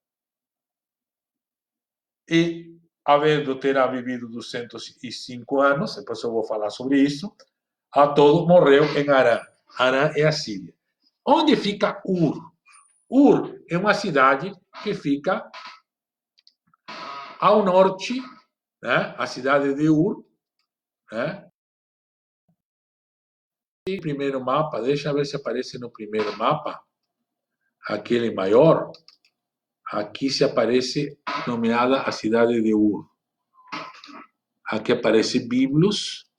E, havendo Terá vivido 205 anos, depois eu vou falar sobre isso, a todo morreu em Arã. Arã é a Síria. Onde fica Ur? Ur é uma cidade que fica ao norte, né? A cidade de Ur, né? E primeiro mapa, deixa eu ver se aparece no primeiro mapa, aquele maior, aqui se aparece nomeada a cidade de Ur. Aqui aparece Biblos,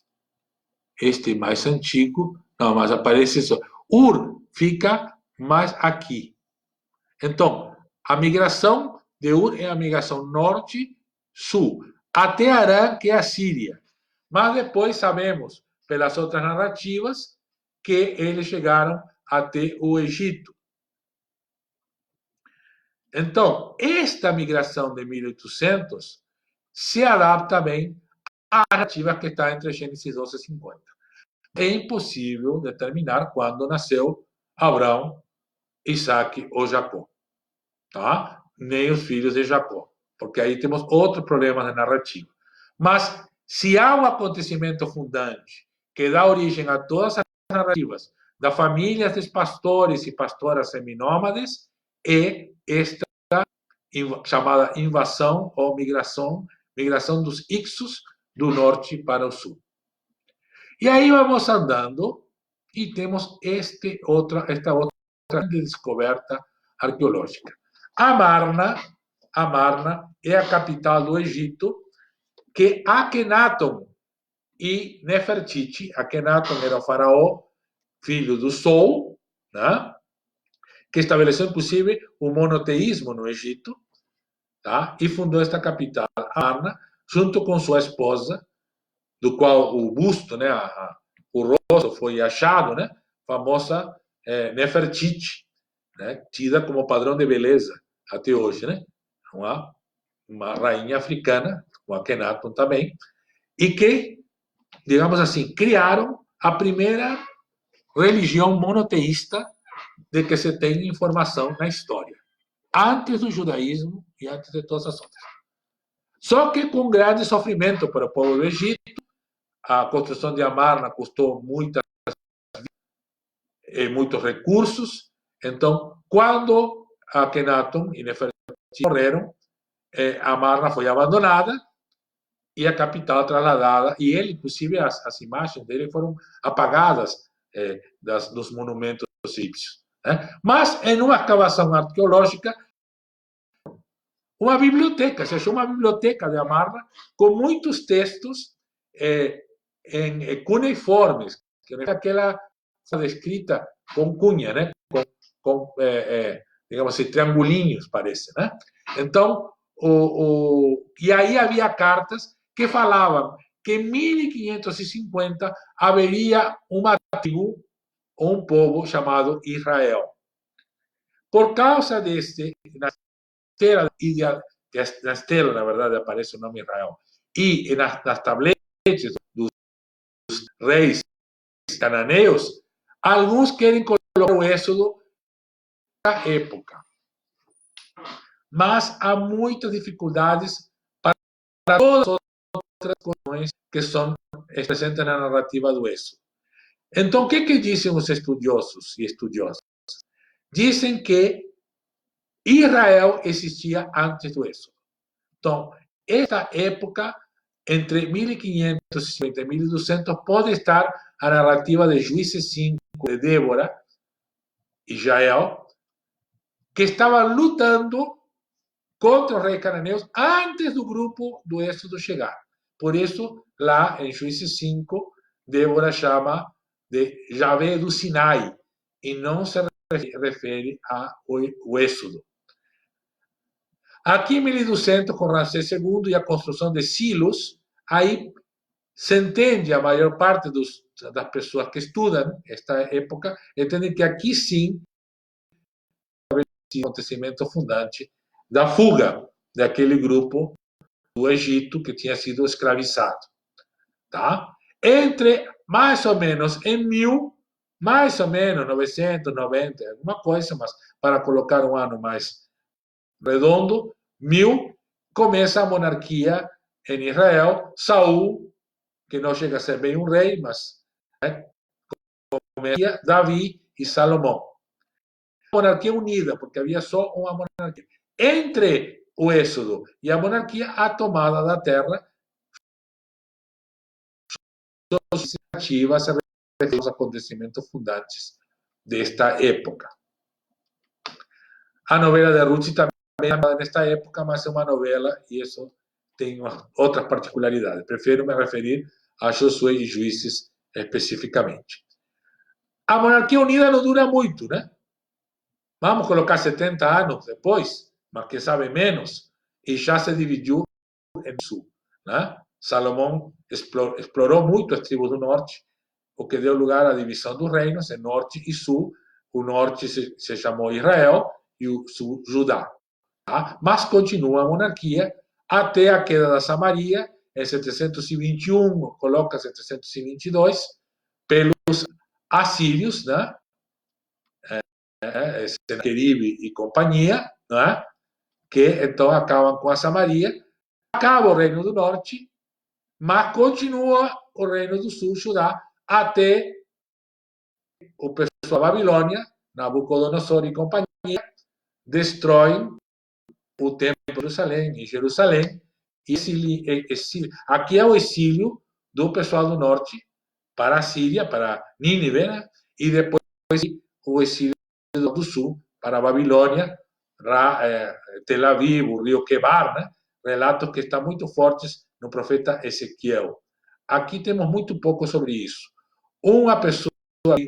este mais antigo, não, mas aparece só. Ur fica mais aqui. Então, a migração de Ur é a migração norte-sul, até Arã, que é a Síria. Mas depois sabemos, pelas outras narrativas, que eles chegaram até o Egito. Então, esta migração de 1800 se adapta bem à narrativa que está entre Gênesis 12 e 50. É impossível determinar quando nasceu Abraão, Isaac ou Jacó, tá? Nem os filhos de Jacó, porque aí temos outro problema na narrativa. Mas, se há um acontecimento fundante que dá origem a todas as narrativas das famílias dos pastores e pastoras seminômades, é esta chamada invasão ou migração dos Ixos do norte para o sul. E aí vamos andando e temos esta outra grande descoberta arqueológica. Amarna é a capital do Egito, que Akhenaton e Nefertiti, Akhenaton era o faraó, filho do Sol, né? Que estabeleceu, inclusive, o monoteísmo no Egito, tá? E fundou esta capital, Amarna, junto com sua esposa, do qual o busto, né, o rosto foi achado, né? Famosa Nefertiti, né? Tida como padrão de beleza até hoje, né? Uma rainha africana, com Akhenaton também, e que, digamos assim, criaram a primeira religião monoteísta de que se tem informação na história, antes do judaísmo e antes de todas as outras. Só que com grande sofrimento para o povo do Egito, a construção de Amarna custou muitos recursos. Então, quando Akhenaton e Nefertiti morreram, Amarna foi abandonada e a capital trasladada, e ele, inclusive, as imagens dele foram apagadas dos monumentos egípcios. Né? Mas, em uma escavação arqueológica, uma biblioteca, se achou uma biblioteca de Amarna com muitos textos em cuneiformes, que é aquela escrita com cunha, né? com digamos assim, triangulinhos, parece. Né? Então, e aí havia cartas que falavam que em 1550 haveria uma tribo ou um povo chamado Israel. Por causa deste, na estela, na verdade, aparece o nome Israel, e nas tabletes dos reis cananeus, alguns querem colocar o Êxodo na época. Mas há muitas dificuldades para todas as outras questões que são presentes na narrativa do Êxodo. Então, o que dizem os estudiosos e estudiosas? dizem que Israel existia antes do Êxodo. Então, esta época, entre 1550 e 1200, pode estar a narrativa de Juízes 5, de Débora e Jael, que estavam lutando contra os reis cananeus antes do grupo do Êxodo chegar. Por isso, lá em Juízes 5, Débora chama de Javé do Sinai e não se refere ao Êxodo. Aqui em 1200, com Ramsés II e a construção de silos, aí se entende, a maior parte das pessoas que estudam esta época, entendem que aqui sim é o acontecimento fundante da fuga daquele grupo do Egito que tinha sido escravizado. Tá? Entre, mais ou menos, em 1000, mais ou menos 990, alguma coisa, mas para colocar um ano mais redondo, 1000, começa a monarquia em Israel. Saul, que não chega a ser bem um rei, mas começa Davi e Salomão. Monarquia unida, porque havia só uma monarquia. Entre o Êxodo e a monarquia, a tomada da terra, os acontecimentos fundantes desta época. A novela de Ruth também é nesta época, mas é uma novela e isso tem outras particularidades. Prefiro me referir a Josué e Juízes especificamente. A monarquia unida não dura muito, né? Vamos colocar 70 anos depois, mas que sabe menos, e já se dividiu em sul, né? Salomão explorou muito as tribos do norte, o que deu lugar à divisão dos reinos em norte e sul. O norte se chamou Israel e o sul Judá. Tá? Mas continua a monarquia até a queda da Samaria em 721, coloca 722, pelos assírios, né? Senaqueribe e companhia, né? Que então acabam com a Samaria. Acaba o reino do norte, mas continua o reino do sul, Judá, até o pessoal da Babilônia, Nabucodonosor e companhia, destroem o templo de Jerusalém, em Jerusalém, aqui é o exílio do pessoal do norte para a Síria, para Nínive, né? E depois o exílio do sul para a Babilônia, Tel Aviv, o rio Quebar, né? Relatos que estão muito fortes no profeta Ezequiel. Aqui temos muito pouco sobre isso. Uma pessoa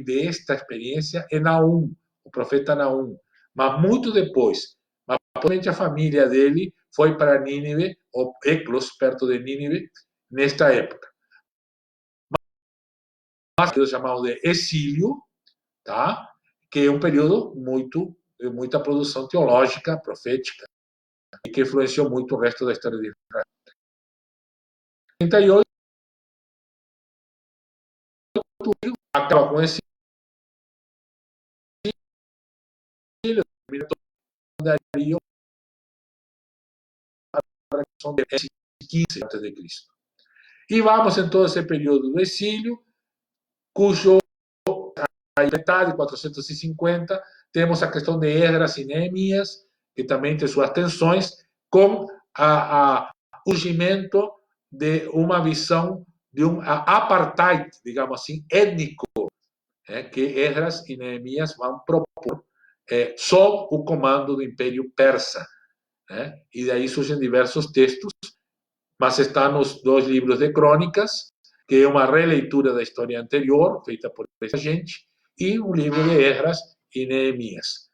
desta experiência é Naum, o profeta Naum, mas muito depois, mas provavelmente a família dele foi para Nínive, ou Eclos, perto de Nínive, nesta época. Mas é chamado de exílio, tá? Que é um período de muita produção teológica, profética, e que influenciou muito o resto da história de Israel. 38, acaba com esse exílio, daria a revolução de 15 a.C. E vamos em todo esse período do exílio, cujo metade, 450, temos a questão de Esdras e Neemias, que também tem suas tensões, com o surgimento de uma visão de um apartheid, digamos assim, étnico, que Esdras e Neemias vão propor sob o comando do Império Persa. E daí surgem diversos textos, mas está nos dois livros de crônicas, que é uma releitura da história anterior, feita por essa gente, e um livro de Esdras e Neemias.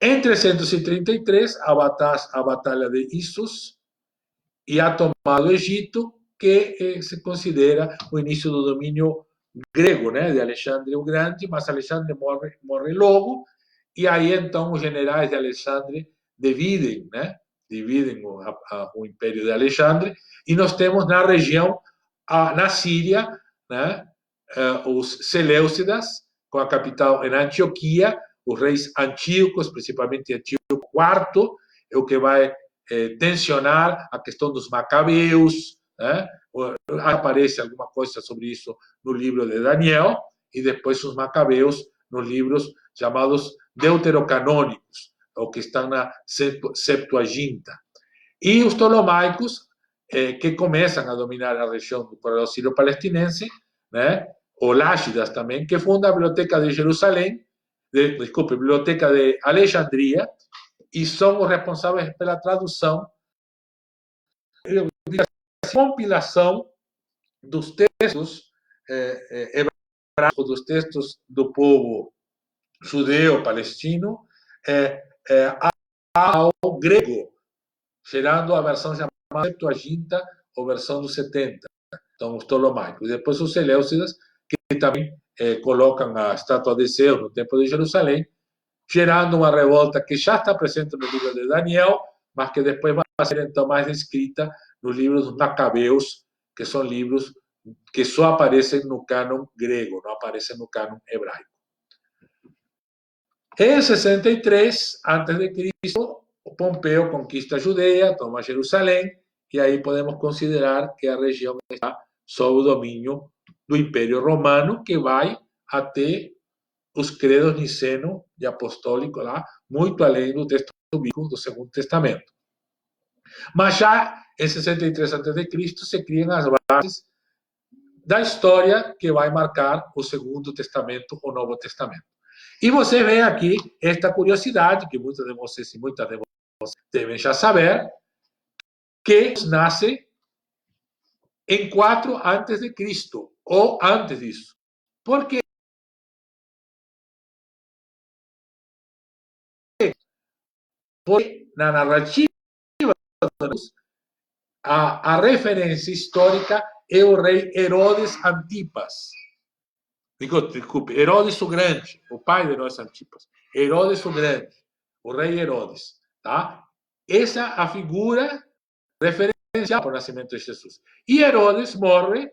Em 333, a Batalha de Issos e a tomada do Egito, que se considera o início do domínio grego, né, de Alexandre o Grande, mas Alexandre morre logo, e aí então os generais de Alexandre dividem, né, o Império de Alexandre, e nós temos na região, na Síria, né, os Seleucidas, com a capital em Antioquia, os reis Antíocos, principalmente Antíoco IV, é o que vai tensionar a questão dos Macabeus, né? Aparece alguma coisa sobre isso no livro de Daniel, e depois os Macabeus nos livros chamados deuterocanônicos, ou que estão na Septuaginta. E os ptolomaicos, que começam a dominar a região do corredor sírio-palestinense, né? O Lágidas também, que funda a Biblioteca de Jerusalém, desculpe, Biblioteca de Alexandria, e são os responsáveis pela tradução e compilação dos textos hebraicos, dos textos do povo judeu-palestino ao grego, gerando a versão chamada Septuaginta, ou versão dos 70. Então, os ptolomaicos. Depois, os seleucidas, que também colocam a estátua de Zeus no Templo de Jerusalém, gerando uma revolta que já está presente no livro de Daniel, mas que depois vai ser então mais descrita no livro dos Macabeus, que são livros que só aparecem no cânon grego, não aparecem no cânon hebraico. Em 63 a.C., Pompeu conquista a Judeia, toma Jerusalém, e aí podemos considerar que a região está sob o domínio do Império Romano, que vai até os credos niceno e apostólico lá, muito além do texto bíblico do Segundo Testamento. Mas já em 63 a.C. se criam as bases da história que vai marcar o Segundo Testamento, o Novo Testamento. E você vê aqui esta curiosidade, que muitas de vocês e muitas de vocês devem já saber, que nasce em 4 a.C., ou antes disso. Por quê? Porque na narrativa a referência histórica é o rei Herodes Antipas. Desculpe, Herodes o Grande, o pai de Herodes Antipas. Herodes o Grande, o rei Herodes. Tá? Essa é a figura referencial para o nascimento de Jesus. E Herodes morre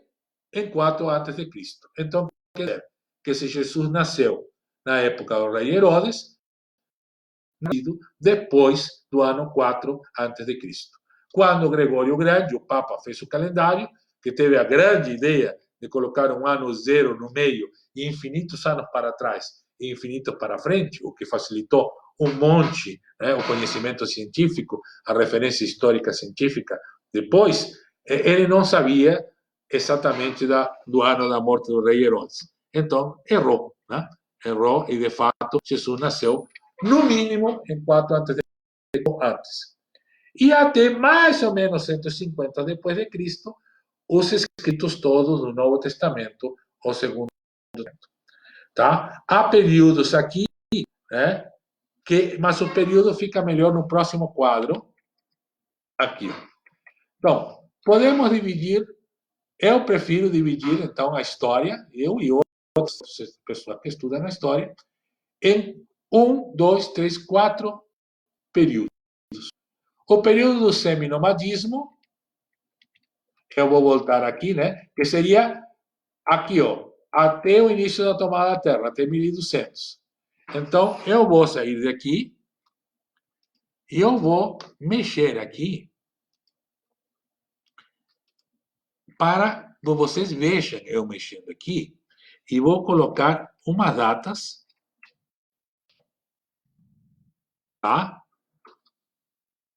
em 4 a.C. Então, quer dizer que se Jesus nasceu na época do rei Herodes, nascido depois do ano 4 a.C. Quando Gregório o Grande, o Papa, fez o calendário, que teve a grande ideia de colocar um ano zero no meio e infinitos anos para trás e infinitos para frente, o que facilitou um monte, né, o conhecimento científico, a referência histórica científica. Depois, ele não sabia exatamente do ano da morte do rei Herodes. Então, errou. Né? Errou e, de fato, Jesus nasceu, no mínimo, em 4 a.C. antes. E até mais ou menos 150 depois de Cristo, os escritos todos do Novo Testamento, ou Segundo Testamento. Tá? Há períodos aqui, né, mas o período fica melhor no próximo quadro, aqui. Então, podemos dividir, eu prefiro dividir, então, a história, eu e outras pessoas que estudam a história, em 1, 2, 3, 4 períodos. O período do seminomadismo, eu vou voltar aqui, né? Que seria aqui, ó, até o início da tomada da Terra, até 1200. Então, eu vou sair daqui e eu vou mexer aqui para que vocês vejam eu mexendo aqui e vou colocar umas datas, tá?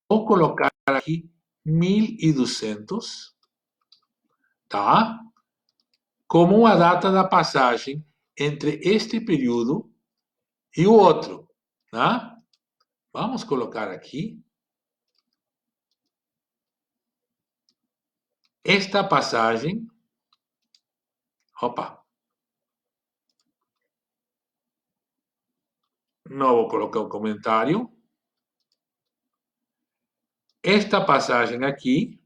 Vou colocar aqui 1200, tá? Como uma data da passagem entre este período e o outro, tá? Vamos colocar aqui esta passagem. Opa! Não vou colocar um comentário. Esta passagem aqui,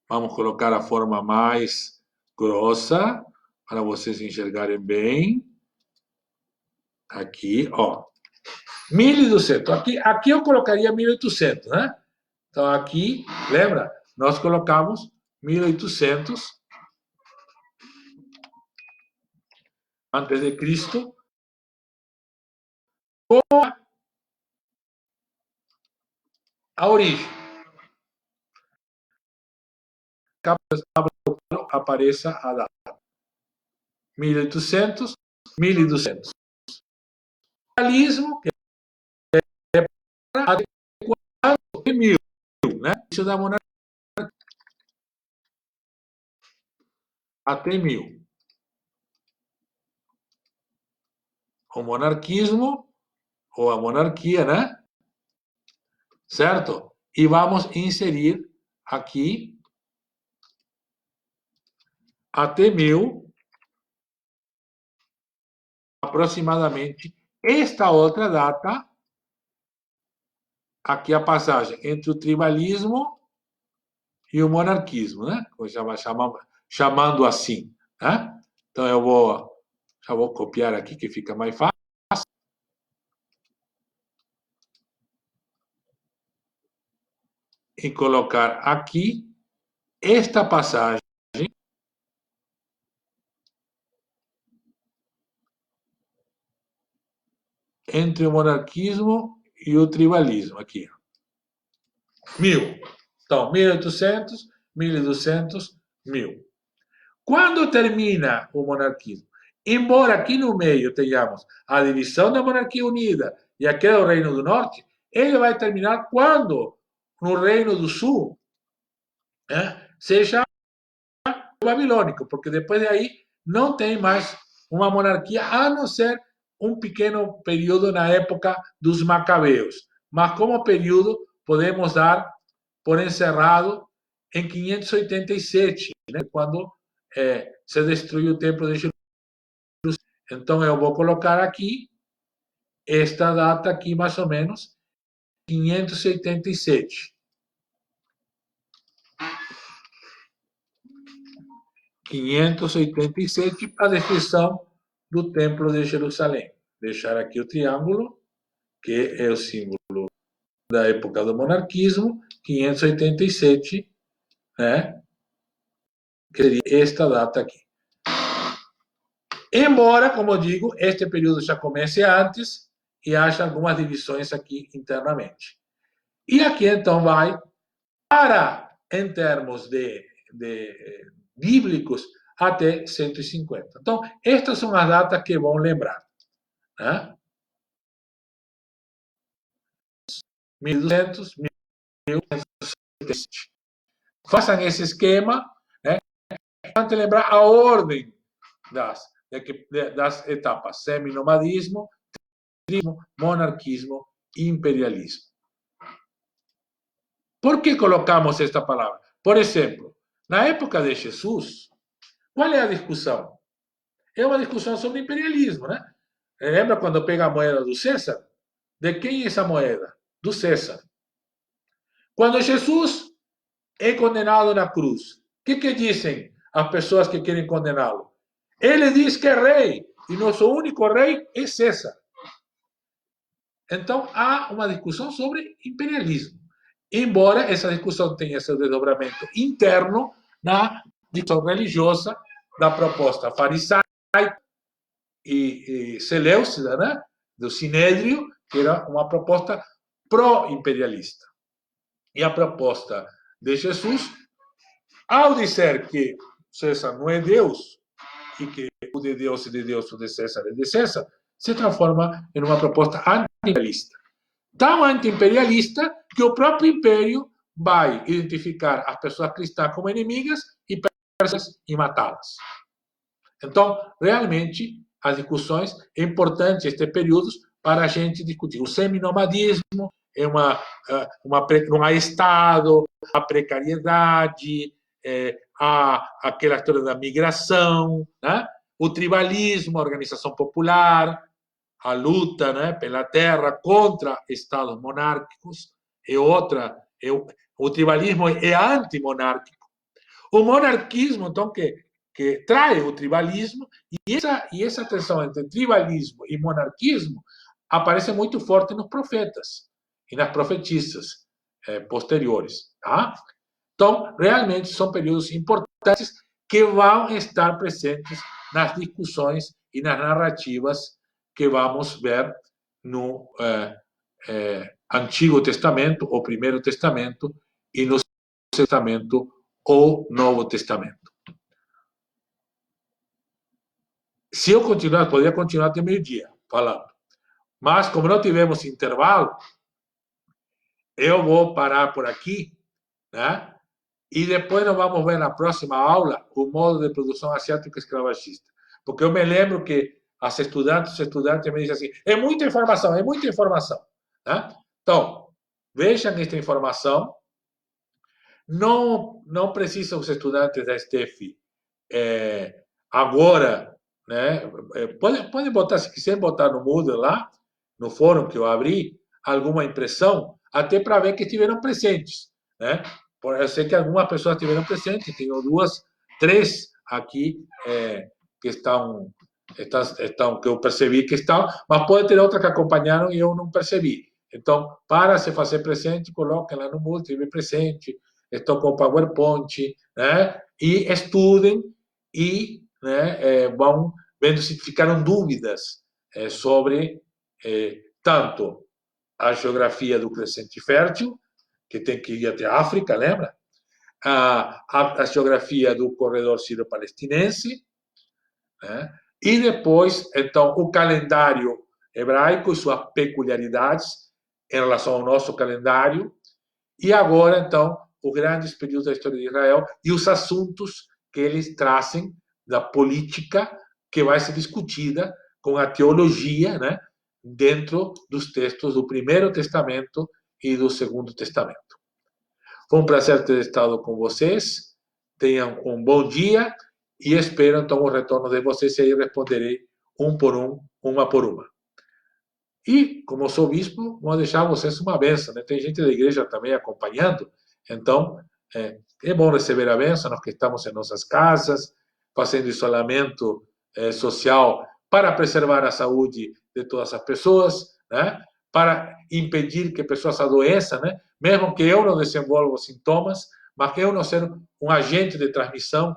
vamos colocar a forma mais grossa, para vocês enxergarem bem. Aqui, ó. 1200. Aqui eu colocaria 1800, né? Então, aqui, lembra? Nós colocamos 1800 antes de Cristo. A origem. Apareça a data. 1800, 1200. tribalismo, que é até 1000, né? Isso da monarquia até 1000. O monarquismo, ou a monarquia, né? Certo? E vamos inserir aqui até 1000, aproximadamente, esta outra data, aqui a passagem entre o tribalismo e o monarquismo, né? Chamando assim, né? Então já vou copiar aqui que fica mais fácil. E colocar aqui esta passagem entre o monarquismo e o tribalismo, aqui. 1000. Então, 1800, 1200, 1000. Quando termina o monarquismo? Embora aqui no meio tenhamos a divisão da monarquia unida e aquela do Reino do Norte, ele vai terminar quando no Reino do Sul seja babilônico, porque depois de aí não tem mais uma monarquia, a não ser um pequeno período na época dos Macabeus. Mas como período podemos dar por encerrado em 587, né, quando se destruiu o templo de Jerusalém. Então eu vou colocar aqui esta data aqui mais ou menos 587. 587, a descrição do Templo de Jerusalém. Deixar aqui o triângulo, que é o símbolo da época do monarquismo, 587, né? Que seria esta data aqui. Embora, como digo, este período já comece antes e haja algumas divisões aqui internamente. E aqui, então, vai para, em termos de bíblicos, até 150. Então, estas são as datas que vão lembrar. Né? 1200, 1570. Façam esse esquema, né? É importante lembrar a ordem das etapas: seminomadismo, tribalismo, monarquismo e imperialismo. Por que colocamos esta palavra? Por exemplo, na época de Jesus, qual é a discussão? É uma discussão sobre imperialismo, né? Lembra quando pega a moeda do César? De quem é essa moeda? Do César. Quando Jesus é condenado na cruz, o que dizem as pessoas que querem condená-lo? Ele diz que é rei, e nosso único rei é César. Então, há uma discussão sobre imperialismo. Embora essa discussão tenha seu desdobramento interno na discussão religiosa da proposta farisaica e seleucida, né? Do Sinédrio, que era uma proposta pró-imperialista. E a proposta de Jesus, ao dizer que César não é Deus e que o de Deus é de Deus, o de César é de César, se transforma em uma proposta anti-imperialista. Tão anti-imperialista que o próprio império vai identificar as pessoas cristãs como inimigas e persas e matá-las. Então, realmente, as discussões, é importante estes períodos para a gente discutir. O seminomadismo é não há Estado, a precariedade, aquela história da migração, né? O tribalismo, a organização popular, a luta, né, pela terra contra estados monárquicos, o tribalismo é antimonárquico. O monarquismo, então, que traz o tribalismo, e essa tensão entre tribalismo e monarquismo aparece muito forte nos profetas e nas profetisas posteriores. Tá? Então, realmente são períodos importantes que vão estar presentes nas discussões e nas narrativas que vamos ver no Antigo Testamento, o Primeiro Testamento, e no Testamento, o Novo Testamento. Se eu continuar, poderia continuar até meio-dia falando. Mas, como não tivemos intervalo, eu vou parar por aqui, né? E depois nós vamos ver na próxima aula o modo de produção asiático escravagista. Porque eu me lembro que as estudantes, os estudantes me dizem assim, é muita informação, é muita informação. Né? Então, vejam esta informação. Não precisam os estudantes da STF agora, né? Pode botar, se quiser botar no Moodle lá, no fórum que eu abri, alguma impressão, até para ver que estiveram presentes, né? Eu sei que algumas pessoas estiveram presentes, tenho duas, três aqui que estão, que eu percebi que estão, mas pode ter outras que acompanharam e eu não percebi. Então, para se fazer presente, coloquem lá no Moodle, estive presente, estou com o PowerPoint, né? E estudem e né, vão vendo se ficaram dúvidas sobre tanto a geografia do crescente fértil, que tem que ir até a África, lembra? A geografia do corredor sírio-palestinense, né? E depois, então, o calendário hebraico e suas peculiaridades em relação ao nosso calendário. E agora, então, os grandes períodos da história de Israel e os assuntos que eles trazem da política que vai ser discutida com a teologia, né, dentro dos textos do Primeiro Testamento e do Segundo Testamento. Foi um prazer ter estado com vocês. Tenham um bom dia e espero então o retorno de vocês e aí responderei um por um, uma por uma. E, como sou bispo, vou deixar vocês uma benção. Né? Tem gente da igreja também acompanhando. Então, é bom receber a benção, nós que estamos em nossas casas, fazendo isolamento social para preservar a saúde de todas as pessoas, né? Para impedir que pessoas adoeçam, né? Mesmo que eu não desenvolva sintomas, mas que eu não ser um agente de transmissão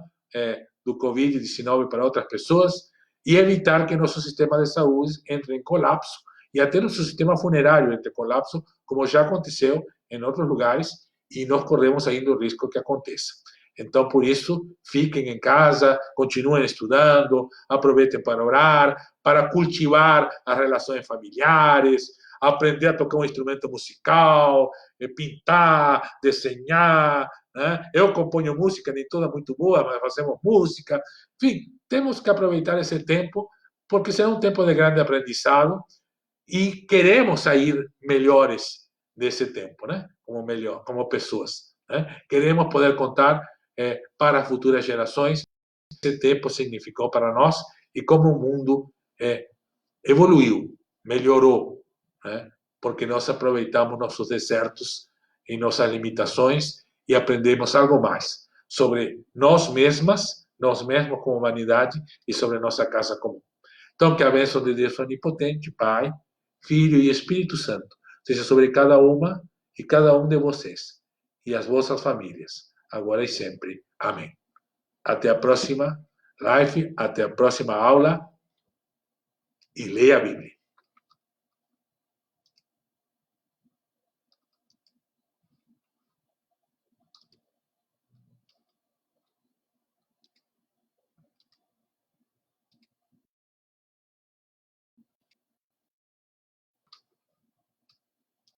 do Covid-19 para outras pessoas e evitar que nosso sistema de saúde entre em colapso e até nosso sistema funerário entre em colapso, como já aconteceu em outros lugares, e nós corremos ainda o risco que aconteça. Então, por isso, fiquem em casa, continuem estudando, aproveitem para orar, para cultivar as relações familiares, aprender a tocar um instrumento musical, pintar, desenhar. Né? Eu componho música, nem toda muito boa, mas fazemos música. Enfim, temos que aproveitar esse tempo, porque será um tempo de grande aprendizado e queremos sair melhores desse tempo, né? Como pessoas, né? Queremos poder contar para futuras gerações esse tempo significou para nós e como o mundo evoluiu, melhorou, né? Porque nós aproveitamos nossos desertos e nossas limitações e aprendemos algo mais sobre nós mesmos como humanidade e sobre nossa casa comum. Então, que a bênção de Deus Onipotente, Pai, Filho e Espírito Santo seja sobre cada uma e cada um de vocês e as vossas famílias, agora e sempre. Amém. Até a próxima live, até a próxima aula e leia a Bíblia.